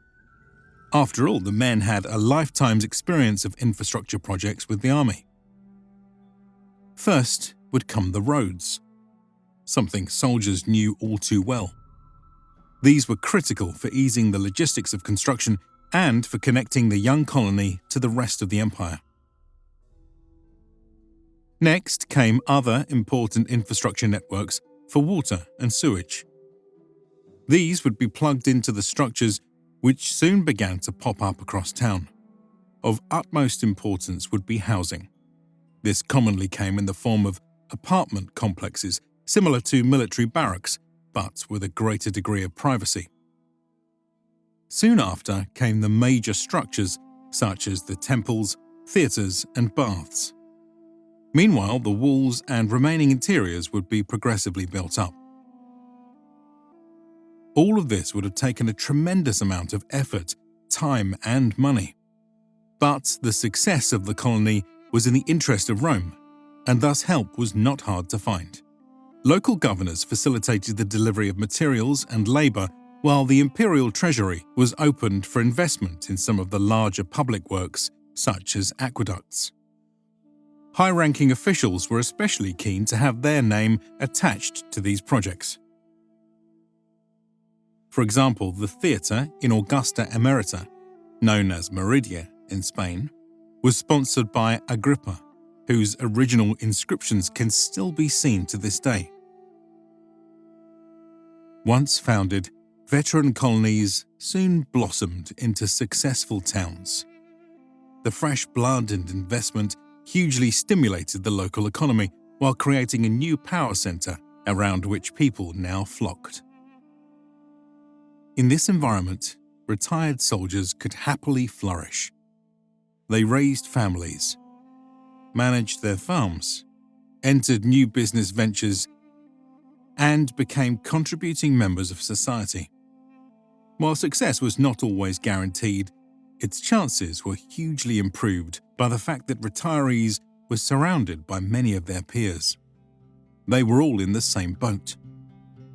After all, the men had a lifetime's experience of infrastructure projects with the army. First would come the roads, something soldiers knew all too well. These were critical for easing the logistics of construction and for connecting the young colony to the rest of the empire. Next came other important infrastructure networks for water and sewage. These would be plugged into the structures which soon began to pop up across town. Of utmost importance would be housing. This commonly came in the form of apartment complexes similar to military barracks, but with a greater degree of privacy. Soon after came the major structures such as the temples, theatres, and baths. Meanwhile, the walls and remaining interiors would be progressively built up. All of this would have taken a tremendous amount of effort, time, and money. But the success of the colony was in the interest of Rome, and thus help was not hard to find. Local governors facilitated the delivery of materials and labour, while the imperial treasury was opened for investment in some of the larger public works, such as aqueducts. High-ranking officials were especially keen to have their name attached to these projects. For example, the theatre in Augusta Emerita, known as Meridia in Spain, was sponsored by Agrippa, whose original inscriptions can still be seen to this day. Once founded, veteran colonies soon blossomed into successful towns. The fresh blood and investment hugely stimulated the local economy while creating a new power centre around which people now flocked. In this environment, retired soldiers could happily flourish. They raised families, managed their farms, entered new business ventures, and became contributing members of society. While success was not always guaranteed, its chances were hugely improved by the fact that retirees were surrounded by many of their peers. They were all in the same boat.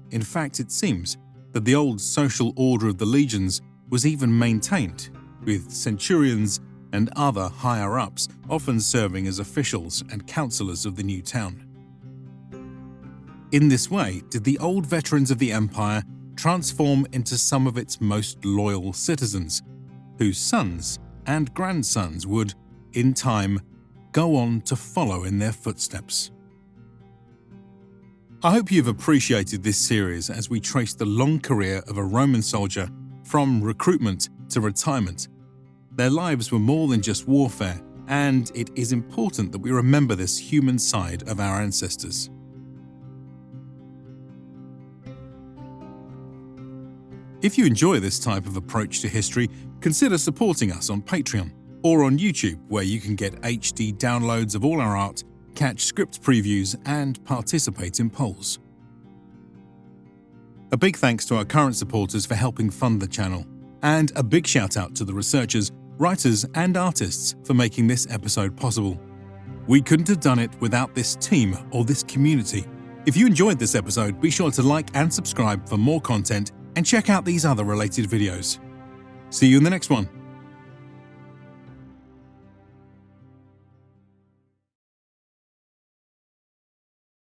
In fact, it seems that the old social order of the legions was even maintained, with centurions and other higher-ups often serving as officials and councillors of the new town. In this way did the old veterans of the empire transform into some of its most loyal citizens, whose sons and grandsons would, in time, go on to follow in their footsteps. I hope you've appreciated this series as we trace the long career of a Roman soldier from recruitment to retirement. Their lives were more than just warfare, and it is important that we remember this human side of our ancestors. If you enjoy this type of approach to history, consider supporting us on Patreon or on YouTube, where you can get HD downloads of all our art, catch script previews, and participate in polls. A big thanks to our current supporters for helping fund the channel, and a big shout out to the researchers, writers, and artists for making this episode possible. We couldn't have done it without this team or this community. If you enjoyed this episode, be sure to like and subscribe for more content, and check out these other related videos. See you in the next one.